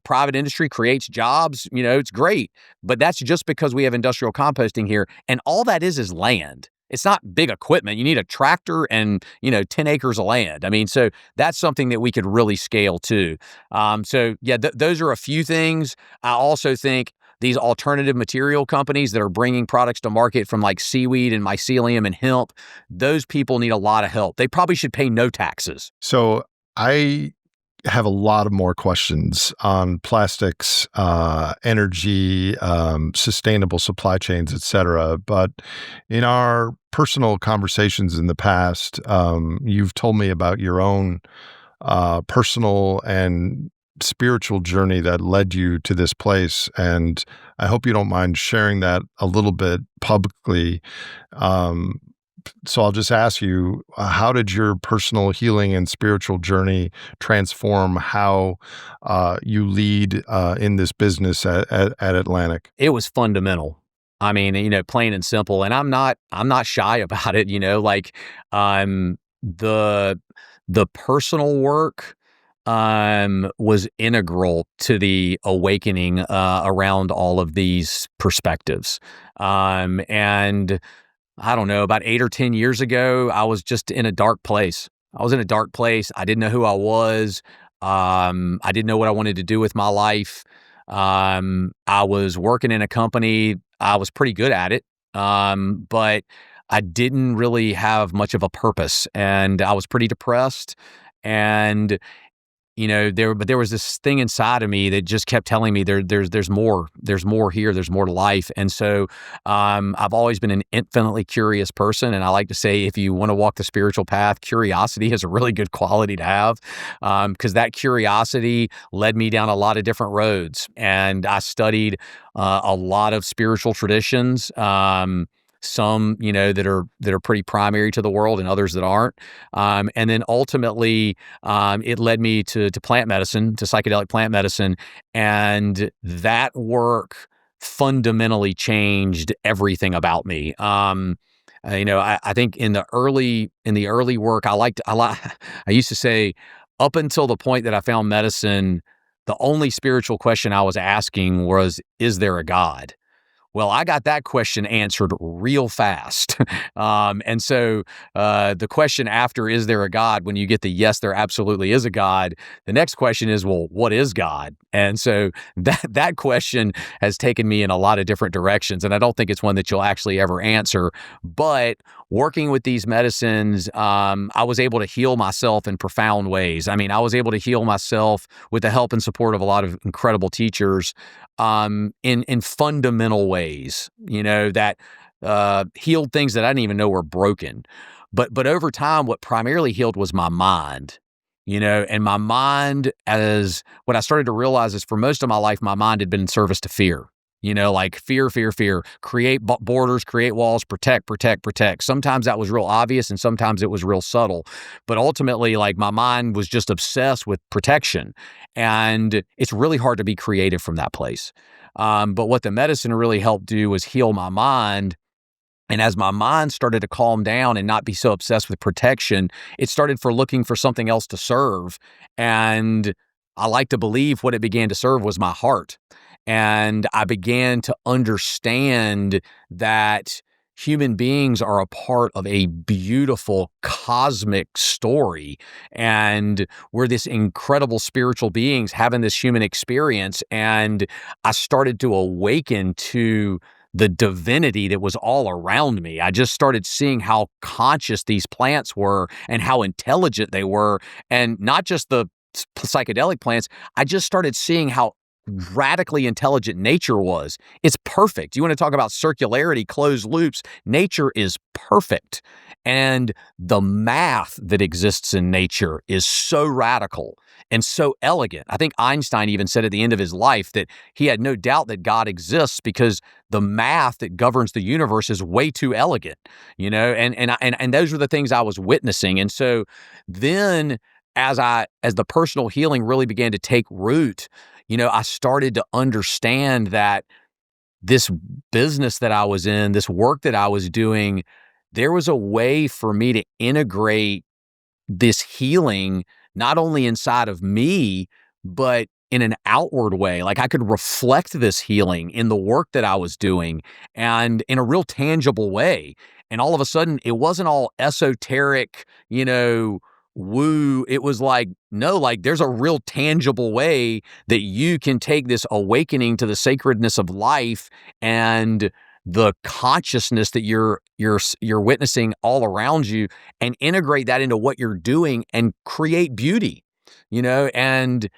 private industry creates jobs. It's great. But that's just because we have industrial composting here. And all that is land. It's not big equipment. You need a tractor and, 10 acres of land. I mean, so that's something that we could really scale too. Those are a few things. I also think these alternative material companies that are bringing products to market from like seaweed and mycelium and hemp, those people need a lot of help. They probably should pay no taxes. So I have a lot of more questions on plastics, energy, sustainable supply chains, et cetera. But in our personal conversations in the past, you've told me about your own personal and spiritual journey that led you to this place. And I hope you don't mind sharing that a little bit publicly. So I'll just ask you, how did your personal healing and spiritual journey transform how you lead in this business at Atlantic? It was fundamental. I mean, plain and simple. And I'm not shy about it, like the personal work was integral to the awakening around all of these perspectives. And I don't know, about 8 or 10 years ago, I was just in a dark place. I was in a dark place. I didn't know who I was. I didn't know what I wanted to do with my life. I was working in a company. I was pretty good at it. But I didn't really have much of a purpose, and I was pretty depressed. And there was this thing inside of me that just kept telling me there's more here, there's more to life. And so I've always been an infinitely curious person, and I like to say, if you want to walk the spiritual path, curiosity is a really good quality to have, because that curiosity led me down a lot of different roads, and I studied a lot of spiritual traditions. Some, that are pretty primary to the world, and others that aren't. And then ultimately, it led me to plant medicine, to psychedelic plant medicine, and that work fundamentally changed everything about me. I think in the early work, I used to say, up until the point that I found medicine, the only spiritual question I was asking was, is there a God? Well, I got that question answered real fast. And so the question after, is there a God, when you get the yes, there absolutely is a God, the next question is, well, what is God? And so that question has taken me in a lot of different directions. And I don't think it's one that you'll actually ever answer. But working with these medicines, I was able to heal myself in profound ways. I mean, I was able to heal myself with the help and support of a lot of incredible teachers, in fundamental ways, that healed things that I didn't even know were broken. But over time, what primarily healed was my mind. And my mind, as what I started to realize is, for most of my life, my mind had been in service to fear. Like fear, create borders, create walls, protect. Sometimes that was real obvious, and sometimes it was real subtle. But ultimately, like, my mind was just obsessed with protection. And it's really hard to be creative from that place. But what the medicine really helped do was heal my mind. And as my mind started to calm down and not be so obsessed with protection, it started looking for something else to serve. And I like to believe what it began to serve was my heart. And I began to understand that human beings are a part of a beautiful cosmic story. And we're this incredible spiritual beings having this human experience. And I started to awaken to the divinity that was all around me. I just started seeing how conscious these plants were and how intelligent they were. And not just the psychedelic plants, I just started seeing how radically intelligent nature was. It's perfect. You want to talk about circularity, closed loops? Nature is perfect. And the math that exists in nature is so radical and so elegant. I think Einstein even said at the end of his life that he had no doubt that God exists because the math that governs the universe is way too elegant, and those were the things I was witnessing. And so then, as the personal healing really began to take root, I started to understand that this business that I was in, this work that I was doing, there was a way for me to integrate this healing, not only inside of me, but in an outward way. Like, I could reflect this healing in the work that I was doing, and in a real tangible way. And all of a sudden, it wasn't all esoteric, woo. It was like, no, like, there's a real tangible way that you can take this awakening to the sacredness of life and the consciousness that you're witnessing all around you, and integrate that into what you're doing and create beauty, and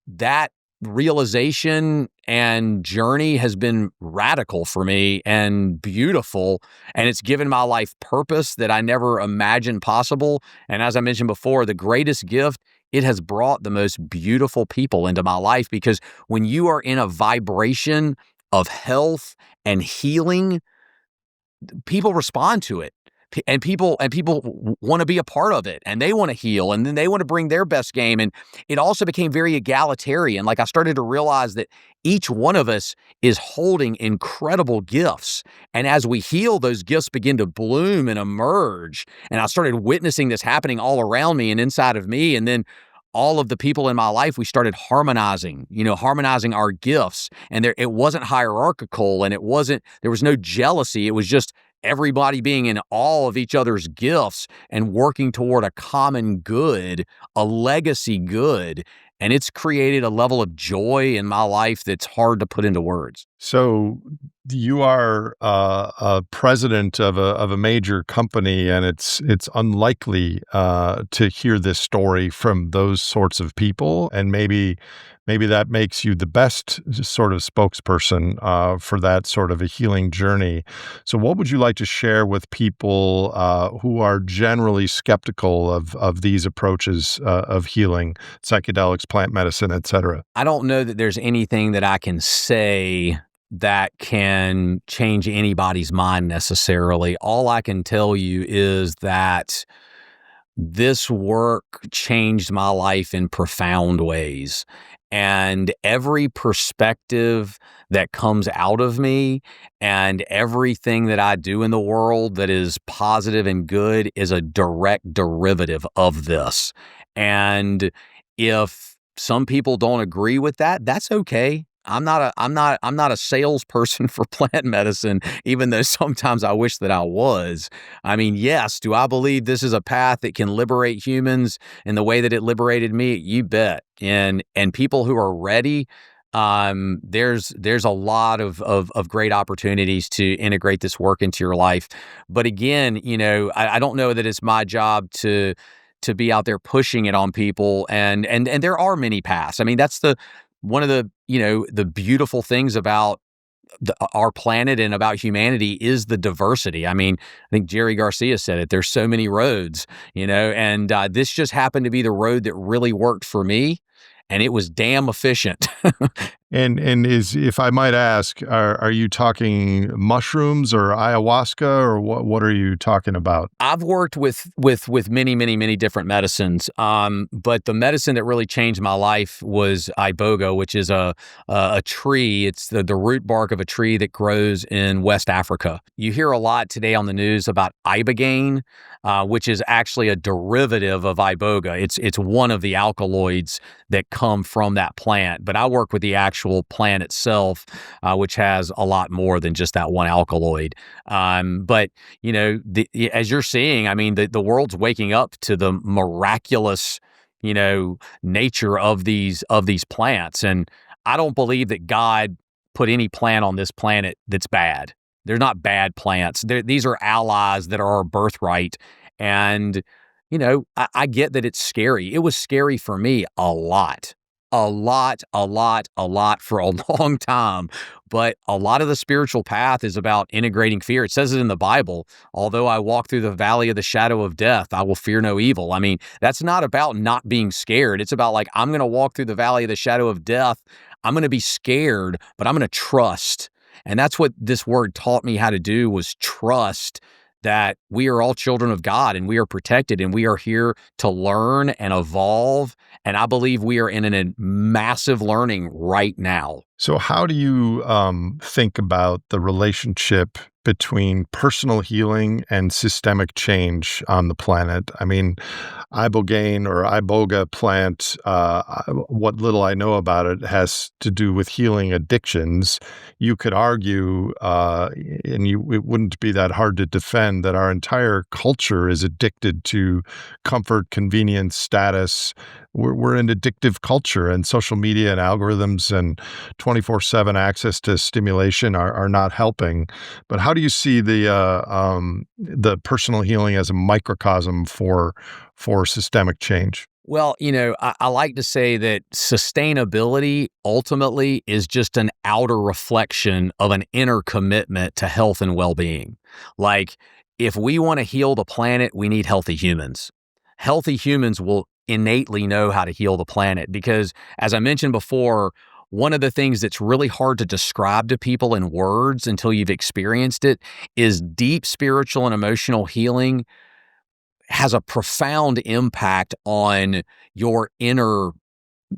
that realization and journey has been radical for me and beautiful, and it's given my life purpose that I never imagined possible. And as I mentioned before, the greatest gift, it has brought the most beautiful people into my life, because when you are in a vibration of health and healing, people respond to it. and people want to be a part of it, and they want to heal, and then they want to bring their best game. And it also became very egalitarian. Like, I started to realize that each one of us is holding incredible gifts. And as we heal, those gifts begin to bloom and emerge. And I started witnessing this happening all around me and inside of me. And then all of the people in my life, we started harmonizing our gifts. And it wasn't hierarchical, and there was no jealousy. It was just everybody being in awe of each other's gifts and working toward a common good, a legacy good. And it's created a level of joy in my life that's hard to put into words. So you are a president of a major company, and it's unlikely to hear this story from those sorts of people, and maybe that makes you the best sort of spokesperson for that sort of a healing journey. So what would you like to share with people who are generally skeptical of these approaches of healing, psychedelics, plant medicine, et cetera? I don't know that there's anything that I can say that can change anybody's mind necessarily. All I can tell you is that this work changed my life in profound ways. And every perspective that comes out of me and everything that I do in the world that is positive and good is a direct derivative of this. And if some people don't agree with that, that's okay. I'm not a salesperson for plant medicine, even though sometimes I wish that I was. I mean, yes, do I believe this is a path that can liberate humans in the way that it liberated me? You bet. And people who are ready, there's a lot of great opportunities to integrate this work into your life. But again, I don't know that it's my job to be out there pushing it on people. And there are many paths. I mean, that's one of the beautiful things about our planet and about humanity is the diversity. I mean, I think Jerry Garcia said it. There's so many roads, and this just happened to be the road that really worked for me, and it was damn efficient. And if I might ask, are you talking mushrooms or ayahuasca, or what are you talking about? I've worked with many, many, many different medicines. But the medicine that really changed my life was iboga, which is a tree. It's the root bark of a tree that grows in West Africa. You hear a lot today on the news about ibogaine, which is actually a derivative of iboga. It's one of the alkaloids that come from that plant. But I work with the actual plant itself, which has a lot more than just that one alkaloid. But as you're seeing, I mean, the world's waking up to the miraculous, nature of these plants. And I don't believe that God put any plant on this planet that's bad. They're not bad plants. These are allies that are our birthright. And I get that it's scary. It was scary for me a lot for a long time. But a lot of the spiritual path is about integrating fear. It says it in the Bible, although I walk through the valley of the shadow of death, I will fear no evil. I mean, that's not about not being scared. It's about like, I'm going to walk through the valley of the shadow of death. I'm going to be scared, but I'm going to trust. And that's what this word taught me how to do, was trust that we are all children of God and we are protected and we are here to learn and evolve. And I believe we are in a massive learning right now. So how do you think about the relationship between personal healing and systemic change on the planet? I mean, ibogaine or iboga plant, what little I know about it has to do with healing addictions. You could argue, it wouldn't be that hard to defend, that our entire culture is addicted to comfort, convenience, status. We're an addictive culture, and social media and algorithms and 24/7 access to stimulation are not helping. But how do you see the personal healing as a microcosm for systemic change? Well, I like to say that sustainability ultimately is just an outer reflection of an inner commitment to health and well-being. Like, if we want to heal the planet, we need healthy humans. Healthy humans will innately know how to heal the planet because, as I mentioned before, one of the things that's really hard to describe to people in words until you've experienced it is deep spiritual and emotional healing has a profound impact on your inner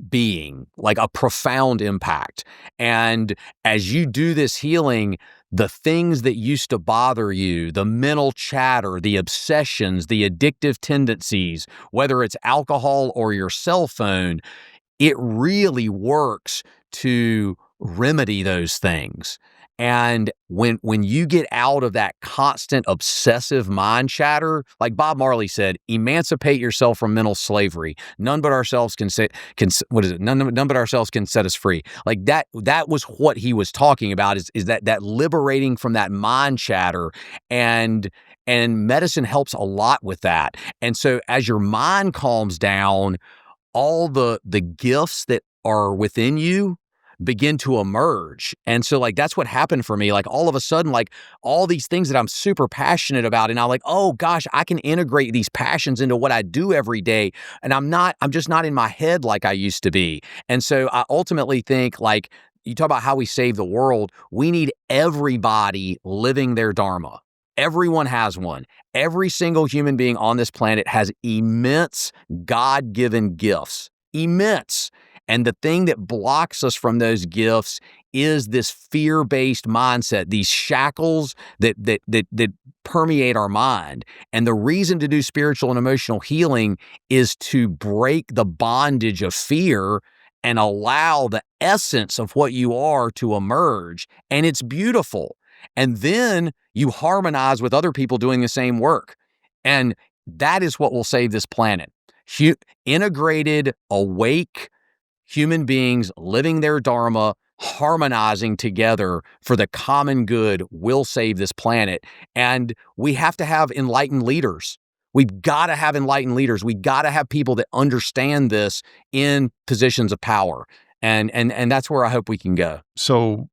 being, like a profound impact. And as you do this healing, the things that used to bother you, the mental chatter, the obsessions, the addictive tendencies, whether it's alcohol or your cell phone, it really works to remedy those things. And when you get out of that constant obsessive mind chatter, like Bob Marley said, emancipate yourself from mental slavery. None but ourselves can None but ourselves can set us free. Like that was what he was talking about is that liberating from that mind chatter, and medicine helps a lot with that. And so as your mind calms down, all the gifts that are within you begin to emerge. And so like that's what happened for me. Like all of a sudden, like all these things that I'm super passionate about, and I'm like, oh gosh, I can integrate these passions into what I do every day. And I'm just not in my head like I used to be. And so I ultimately think, like, you talk about how we save the world, we need everybody living their dharma. Everyone has one. Every single human being on this planet has immense God-given gifts. Immense. And the thing that blocks us from those gifts is this fear-based mindset, these shackles that permeate our mind. And the reason to do spiritual and emotional healing is to break the bondage of fear and allow the essence of what you are to emerge. And it's beautiful. And then you harmonize with other people doing the same work. And that is what will save this planet. Integrated, awake human beings living their dharma, harmonizing together for the common good will save this planet. And we have to have enlightened leaders. We've got to have enlightened leaders. We've got to have people that understand this in positions of power. And that's where I hope we can go. So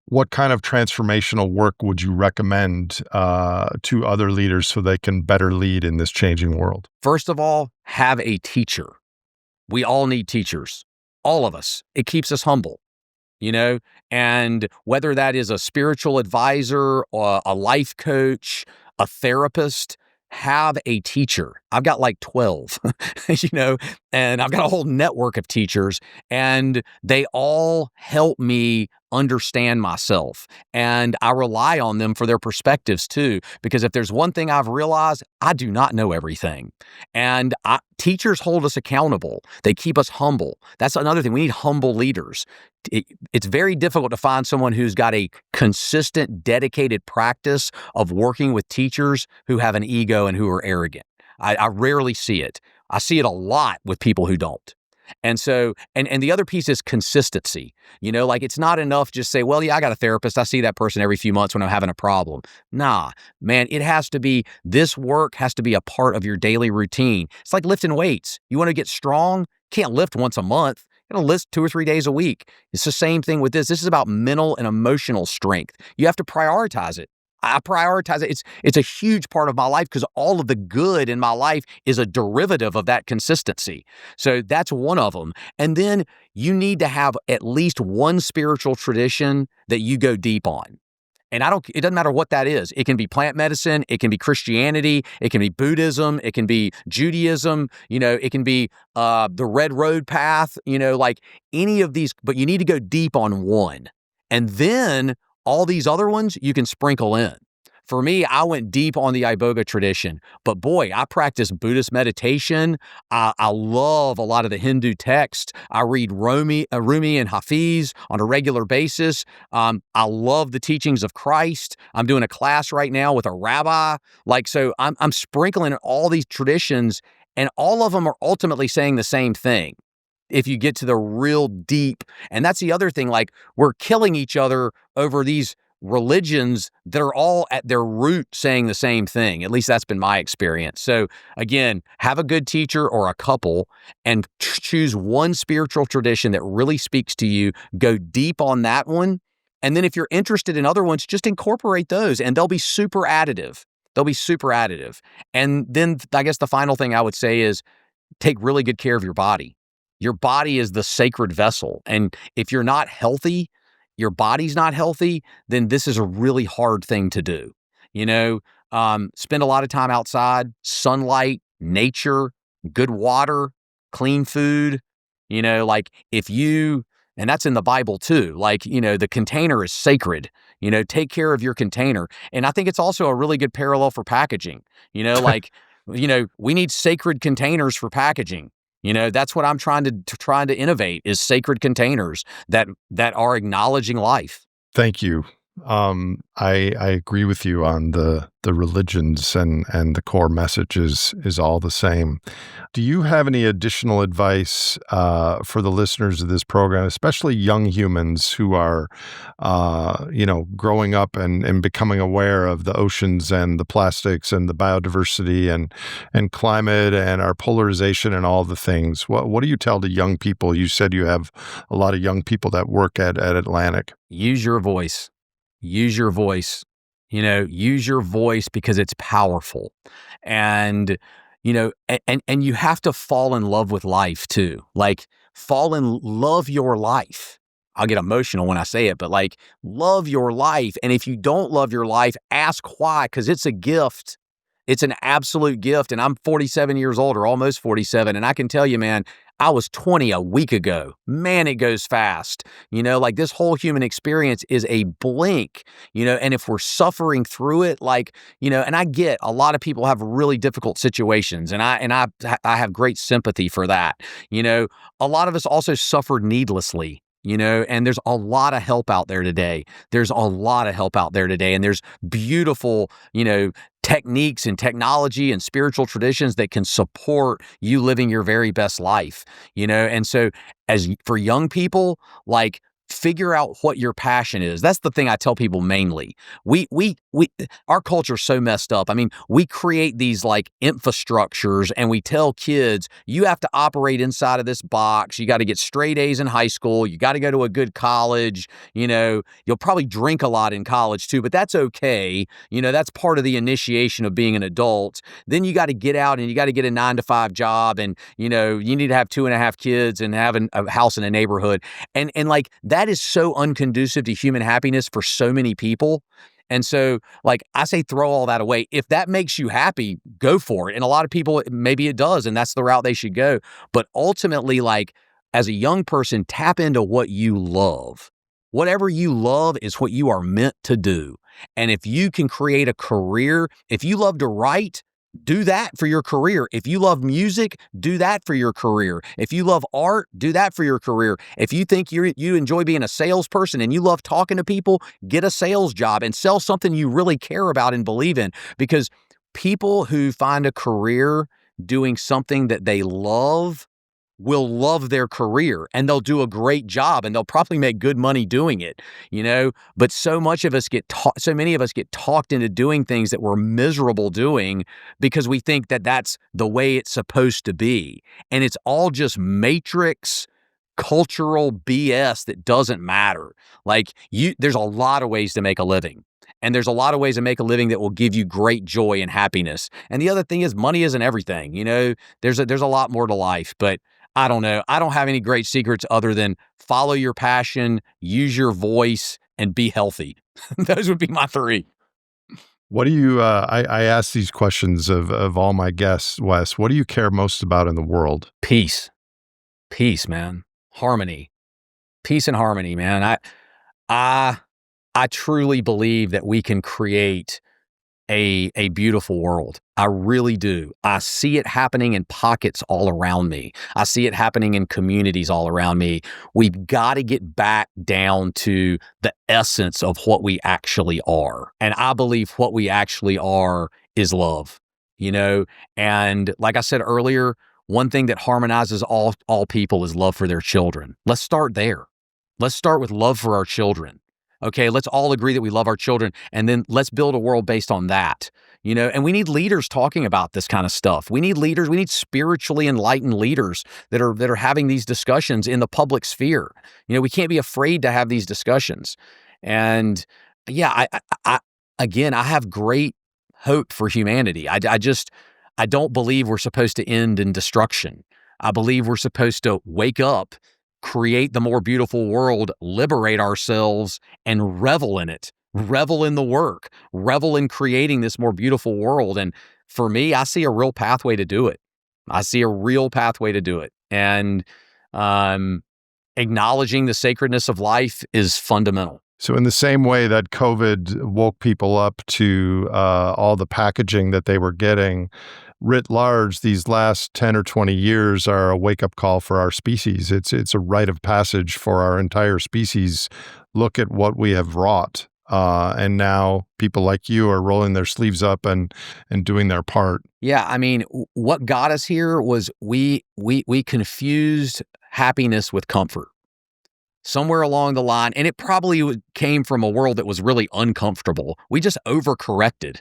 what kind of transformational work would you recommend to other leaders so they can better lead in this changing world? First of all, have a teacher. We all need teachers. All of us. It keeps us humble, and whether that is a spiritual advisor or a life coach, a therapist, have a teacher. I've got like 12, and I've got a whole network of teachers, and they all help me understand myself. And I rely on them for their perspectives too, because if there's one thing I've realized, I do not know everything. And teachers hold us accountable. They keep us humble. That's another thing. We need humble leaders. It's very difficult to find someone who's got a consistent, dedicated practice of working with teachers who have an ego and who are arrogant. I rarely see it. I see it a lot with people who don't. And so, and the other piece is consistency. Like it's not enough just say, well, yeah, I got a therapist. I see that person every few months when I'm having a problem. Nah, man, this work has to be a part of your daily routine. It's like lifting weights. You want to get strong? Can't lift once a month. You got to lift 2 or 3 days a week. It's the same thing with this. This is about mental and emotional strength. You have to prioritize it. I prioritize it. It's a huge part of my life because all of the good in my life is a derivative of that consistency. So that's one of them. And then you need to have at least one spiritual tradition that you go deep on. And it doesn't matter what that is. It can be plant medicine. It can be Christianity. It can be Buddhism. It can be Judaism. It can be the Red Road Path, like any of these, but you need to go deep on one. And then all these other ones you can sprinkle in. For me, I went deep on the Iboga tradition, but boy, I practice Buddhist meditation. I love a lot of the Hindu text. I read Rumi and Hafiz on a regular basis. I love the teachings of Christ. I'm doing a class right now with a rabbi. So I'm sprinkling in all these traditions, and all of them are ultimately saying the same thing. If you get to the real deep, and that's the other thing, like we're killing each other over these religions that are all at their root saying the same thing. At least that's been my experience. So again, have a good teacher or a couple and choose one spiritual tradition that really speaks to you. Go deep on that one. And then if you're interested in other ones, just incorporate those and they'll be super additive. And then I guess the final thing I would say is take really good care of your body. Your body is the sacred vessel. And if you're not healthy, your body's not healthy, then this is a really hard thing to do. Spend a lot of time outside, sunlight, nature, good water, clean food. Like and that's in the Bible too. Like, the container is sacred. Take care of your container. And I think it's also a really good parallel for packaging. Like, we need sacred containers for packaging. That's what I'm trying to innovate is sacred containers that are acknowledging life. Thank you. I agree with you on the religions and the core message is all the same. Do you have any additional advice for the listeners of this program, especially young humans who are, growing up and becoming aware of the oceans and the plastics and the biodiversity and climate and our polarization and all the things? What do you tell the young people? You said you have a lot of young people that work at Atlantic. Use your voice. Use your voice, use your voice because it's powerful. And, and you have to fall in love with life too. Like love your life. I'll get emotional when I say it, but like love your life. And if you don't love your life, ask why, because it's a gift. It's an absolute gift. And I'm 47 years old or almost 47. And I can tell you, man, I was 20 a week ago. Man, it goes fast. Like this whole human experience is a blink, and if we're suffering through it, and I get a lot of people have really difficult situations and I have great sympathy for that. A lot of us also suffered needlessly. And there's a lot of help out there today. And there's beautiful, techniques and technology and spiritual traditions that can support you living your very best life, And so as for young people, like figure out what your passion is. That's the thing I tell people mainly. Our culture's so messed up. I mean, we create these like infrastructures and we tell kids, you have to operate inside of this box. You got to get straight A's in high school. You got to go to a good college. You'll probably drink a lot in college too, but that's okay. That's part of the initiation of being an adult. Then you got to get out and you got to get a 9-to-5 job. And, you need to have 2.5 kids and have a house in a neighborhood. And like, that is so unconducive to human happiness for so many people. And so, like, I say throw all that away. If that makes you happy, go for it. And a lot of people, maybe it does, and that's the route they should go. But ultimately, like, as a young person, tap into what you love. Whatever you love is what you are meant to do. And if you can create a career, if you love to write, do that for your career. If you love music, do that for your career. If you love art, do that for your career. If you think you enjoy being a salesperson and you love talking to people, get a sales job and sell something you really care about and believe in. Because people who find a career doing something that they love will love their career and they'll do a great job and they'll probably make good money doing it, but so many of us get talked into doing things that we're miserable doing because we think that that's the way it's supposed to be. And it's all just matrix cultural BS that doesn't matter. Like there's a lot of ways to make a living. And there's a lot of ways to make a living that will give you great joy and happiness. And the other thing is money isn't everything. There's a lot more to life, but I don't know. I don't have any great secrets other than follow your passion, use your voice, and be healthy. Those would be my 3. What do you, I ask these questions of all my guests, Wes. What do you care most about in the world? Peace. Peace, man. Harmony. Peace and harmony, man. I truly believe that we can create a beautiful world. I really do. I see it happening in pockets all around me. I see it happening in communities all around me. We've got to get back down to the essence of what we actually are. And I believe what we actually are is love, And like I said earlier, one thing that harmonizes all people is love for their children. Let's start there. Let's start with love for our children. Okay, let's all agree that we love our children, and then let's build a world based on that, and we need leaders talking about this kind of stuff. We need leaders, we need spiritually enlightened leaders that are having these discussions in the public sphere. We can't be afraid to have these discussions. And yeah, I have great hope for humanity. I don't believe we're supposed to end in destruction. I believe we're supposed to wake up, create the more beautiful world, liberate ourselves, and revel in it. Revel in the work, revel in creating this more beautiful world. And for me, I see a real pathway to do it. I see a real pathway to do it. And acknowledging the sacredness of life is fundamental. So in the same way that COVID woke people up to all the packaging that they were getting, writ large, these last 10 or 20 years are a wake-up call for our species. It's a rite of passage for our entire species. Look at what we have wrought. And now people like you are rolling their sleeves up and doing their part. Yeah, I mean, what got us here was we confused happiness with comfort. Somewhere along the line, and it probably came from a world that was really uncomfortable. We just overcorrected.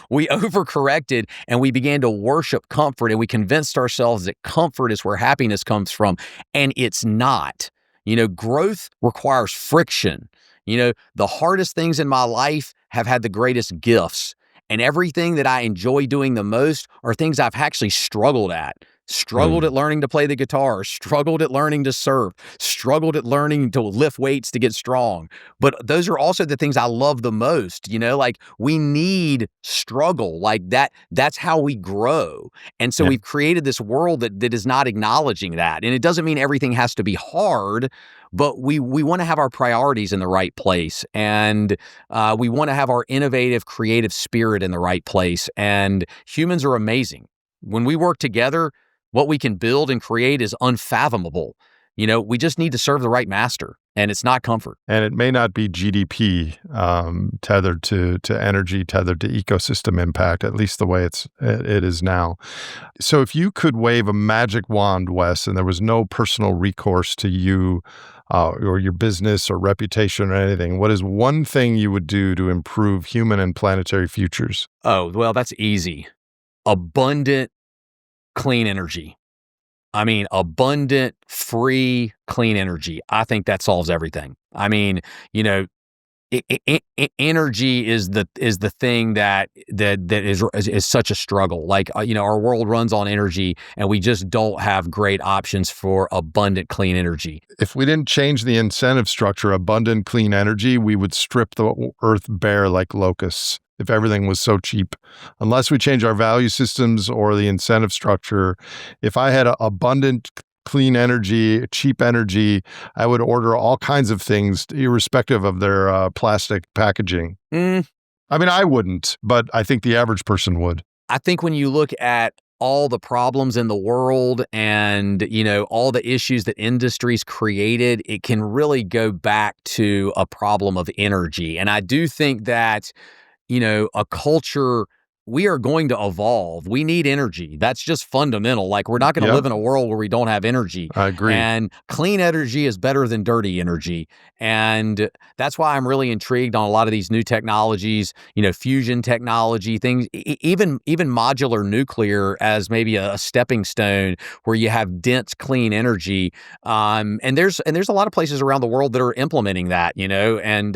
We overcorrected and we began to worship comfort, and we convinced ourselves that comfort is where happiness comes from, and it's not. Growth requires friction. The hardest things in my life have had the greatest gifts, and everything that I enjoy doing the most are things I've actually struggled at. Struggled at learning to play the guitar, struggled at learning to surf, struggled at learning to lift weights to get strong. But those are also the things I love the most. Like we need struggle, like that's how we grow. And so we've created this world that is not acknowledging that. And it doesn't mean everything has to be hard, but we want to have our priorities in the right place. And we want to have our innovative, creative spirit in the right place. And humans are amazing. When we work together, what we can build and create is unfathomable. We just need to serve the right master, and it's not comfort. And it may not be GDP tethered to energy, tethered to ecosystem impact, at least the way it is now. So if you could wave a magic wand, Wes, and there was no personal recourse to you or your business or reputation or anything, what is one thing you would do to improve human and planetary futures? Oh, well, that's easy. Abundant, clean energy. I mean, abundant, free, clean energy. I think that solves everything. I mean, energy is the thing that is such a struggle. Like, our world runs on energy, and we just don't have great options for abundant, clean energy. If we didn't change the incentive structure, abundant, clean energy, we would strip the earth bare like locusts. If everything was so cheap, unless we change our value systems or the incentive structure. If I had abundant, clean energy, cheap energy, I would order all kinds of things, irrespective of their plastic packaging. I mean, I wouldn't, but I think the average person would. I think when you look at all the problems in the world and, all the issues that industries created, it can really go back to a problem of energy. And I do think that a culture, we are going to evolve. We need energy. That's just fundamental. Like, we're not going to live in a world where we don't have energy. I agree. And clean energy is better than dirty energy. And that's why I'm really intrigued on a lot of these new technologies, fusion technology, things, even modular nuclear as maybe a stepping stone where you have dense, clean energy. And there's a lot of places around the world that are implementing that, and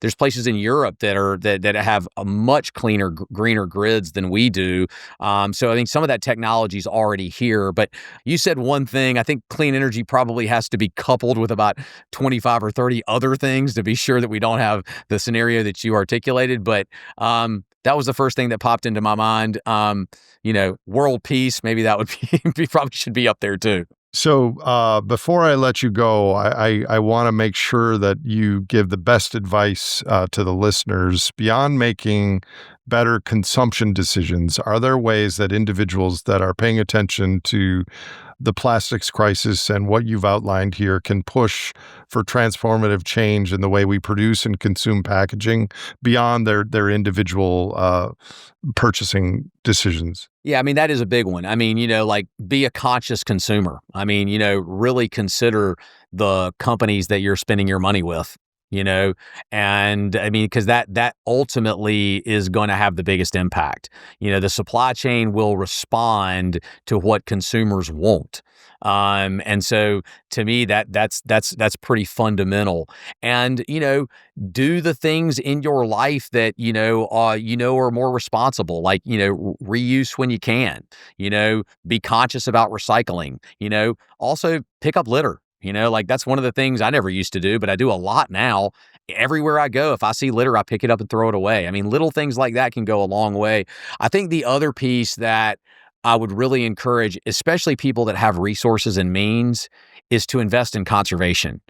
there's places in Europe that have a much cleaner, greener grid than we do. So I think some of that technology is already here. But you said one thing. I think clean energy probably has to be coupled with about 25 or 30 other things to be sure that we don't have the scenario that you articulated. But that was the first thing that popped into my mind. World peace, maybe that would be probably should be up there too. So before I let you go, I want to make sure that you give the best advice to the listeners. Beyond making better consumption decisions, are there ways that individuals that are paying attention to the plastics crisis and what you've outlined here can push for transformative change in the way we produce and consume packaging beyond their individual purchasing decisions? Yeah, I mean, that is a big one. I mean, like, be a conscious consumer. I mean, really consider the companies that you're spending your money with. And I mean, because that ultimately is going to have the biggest impact. The supply chain will respond to what consumers want. And so to me, that's pretty fundamental. And, do the things in your life that, are more responsible, like, reuse when you can, be conscious about recycling, also pick up litter. Like that's one of the things I never used to do, but I do a lot now. Everywhere I go, if I see litter, I pick it up and throw it away. I mean, little things like that can go a long way. I think the other piece that I would really encourage, especially people that have resources and means, is to invest in conservation.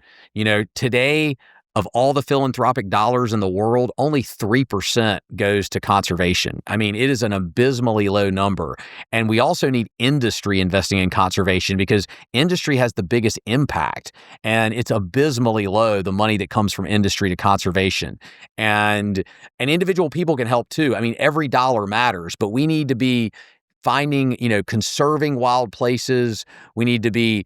Today, of all the philanthropic dollars in the world, only 3% goes to conservation. I mean, it is an abysmally low number. And we also need industry investing in conservation because industry has the biggest impact. And it's abysmally low, the money that comes from industry to conservation. And individual people can help too. I mean, every dollar matters, but we need to be finding, conserving wild places. We need to be,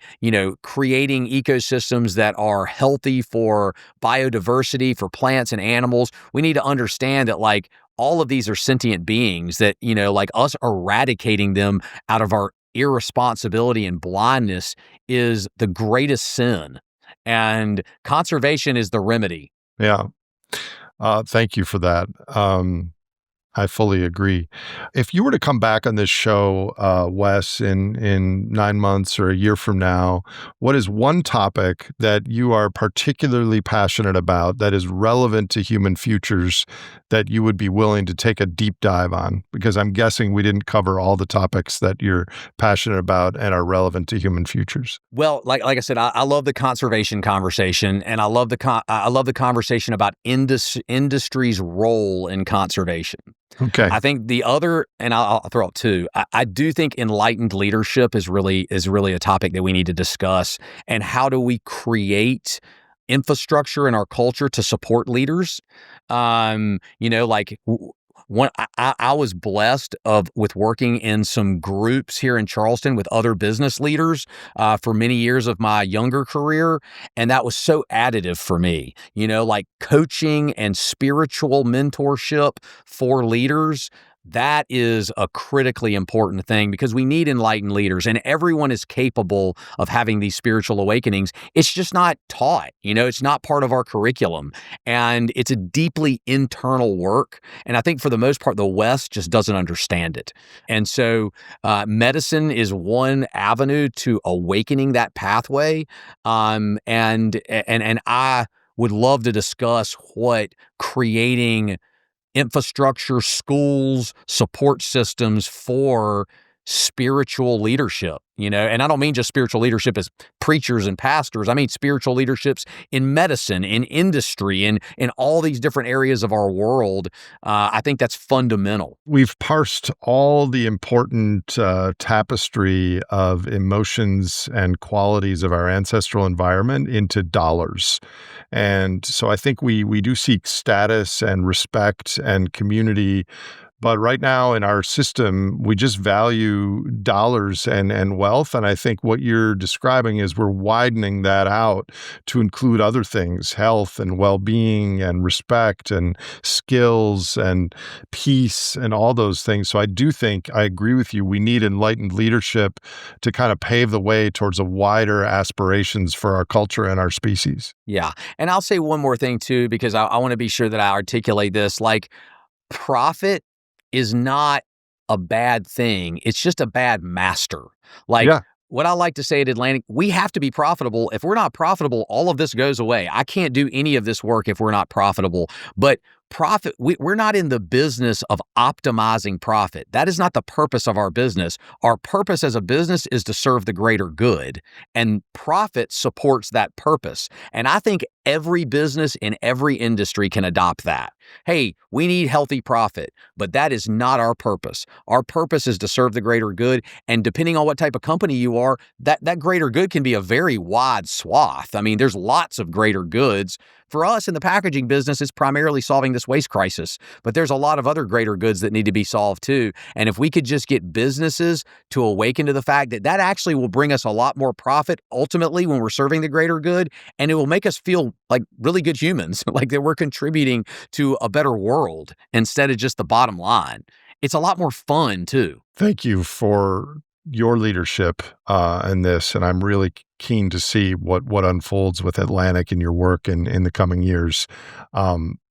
creating ecosystems that are healthy for biodiversity, for plants and animals. We need to understand that like all of these are sentient beings that, like us eradicating them out of our irresponsibility and blindness is the greatest sin. And conservation is the remedy. Yeah. Thank you for that. I fully agree. If you were to come back on this show, Wes, in 9 months or a year from now, what is one topic that you are particularly passionate about that is relevant to human futures that you would be willing to take a deep dive on? Because I'm guessing we didn't cover all the topics that you're passionate about and are relevant to human futures. Well, like I said, I love the conservation conversation, and I love the conversation about industry's role in conservation. Okay. I think the other, and I'll throw up two. I do think enlightened leadership is really a topic that we need to discuss. And how do we create infrastructure in our culture to support leaders? When I was blessed with working in some groups here in Charleston with other business leaders for many years of my younger career, and that was so additive for me. Like coaching and spiritual mentorship for leaders. That is a critically important thing because we need enlightened leaders, and everyone is capable of having these spiritual awakenings. It's just not taught, it's not part of our curriculum, and it's a deeply internal work. And I think for the most part, the West just doesn't understand it. And so medicine is one avenue to awakening that pathway. And I would love to discuss what creating infrastructure, schools, support systems for spiritual leadership, and I don't mean just spiritual leadership as preachers and pastors. I mean spiritual leaderships in medicine, in industry, in all these different areas of our world. I think that's fundamental. We've parsed all the important tapestry of emotions and qualities of our ancestral environment into dollars. And so I think we do seek status and respect and community. But right now in our system, we just value dollars and wealth. And I think what you're describing is we're widening that out to include other things, health and well-being and respect and skills and peace and all those things. So I do think, I agree with you, we need enlightened leadership to kind of pave the way towards a wider aspirations for our culture and our species. Yeah. And I'll say one more thing too, because I want to be sure that I articulate this. Like, profit is not a bad thing. It's just a bad master. Like, what I like to say at Atlantic, we have to be profitable. If we're not profitable, all of this goes away. I can't do any of this work if we're not profitable. But profit, we're not in the business of optimizing profit. That is not the purpose of our business. Our purpose as a business is to serve the greater good, and profit supports that purpose. And I think every business in every industry can adopt that. Hey, we need healthy profit, but that is not our purpose. Our purpose is to serve the greater good. And depending on what type of company you are, that greater good can be a very wide swath. I mean, there's lots of greater goods. For us in the packaging business, it's primarily solving this waste crisis, but there's a lot of other greater goods that need to be solved too. And if we could just get businesses to awaken to the fact that that actually will bring us a lot more profit ultimately when we're serving the greater good, and it will make us feel like really good humans, like that we're contributing to a better world instead of just the bottom line. It's a lot more fun too. Thank you for your leadership in this, and I'm really keen to see what unfolds with Atlantic and your work in the coming years.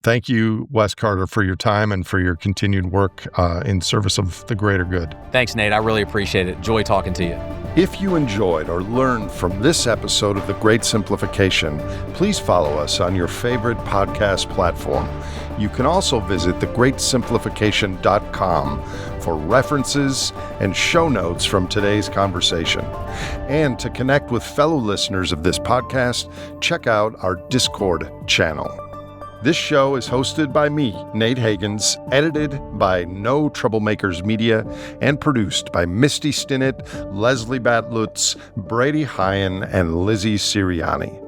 Thank you, Wes Carter, for your time and for your continued work in service of the greater good. Thanks, Nate. I really appreciate it. Enjoy talking to you. If you enjoyed or learned from this episode of The Great Simplification, please follow us on your favorite podcast platform. You can also visit thegreatsimplification.com for references and show notes from today's conversation. And to connect with fellow listeners of this podcast, check out our Discord channel. This show is hosted by me, Nate Hagans, edited by No Troublemakers Media, and produced by Misty Stinnett, Leslie Batlutz, Brady Hyen, and Lizzie Siriani.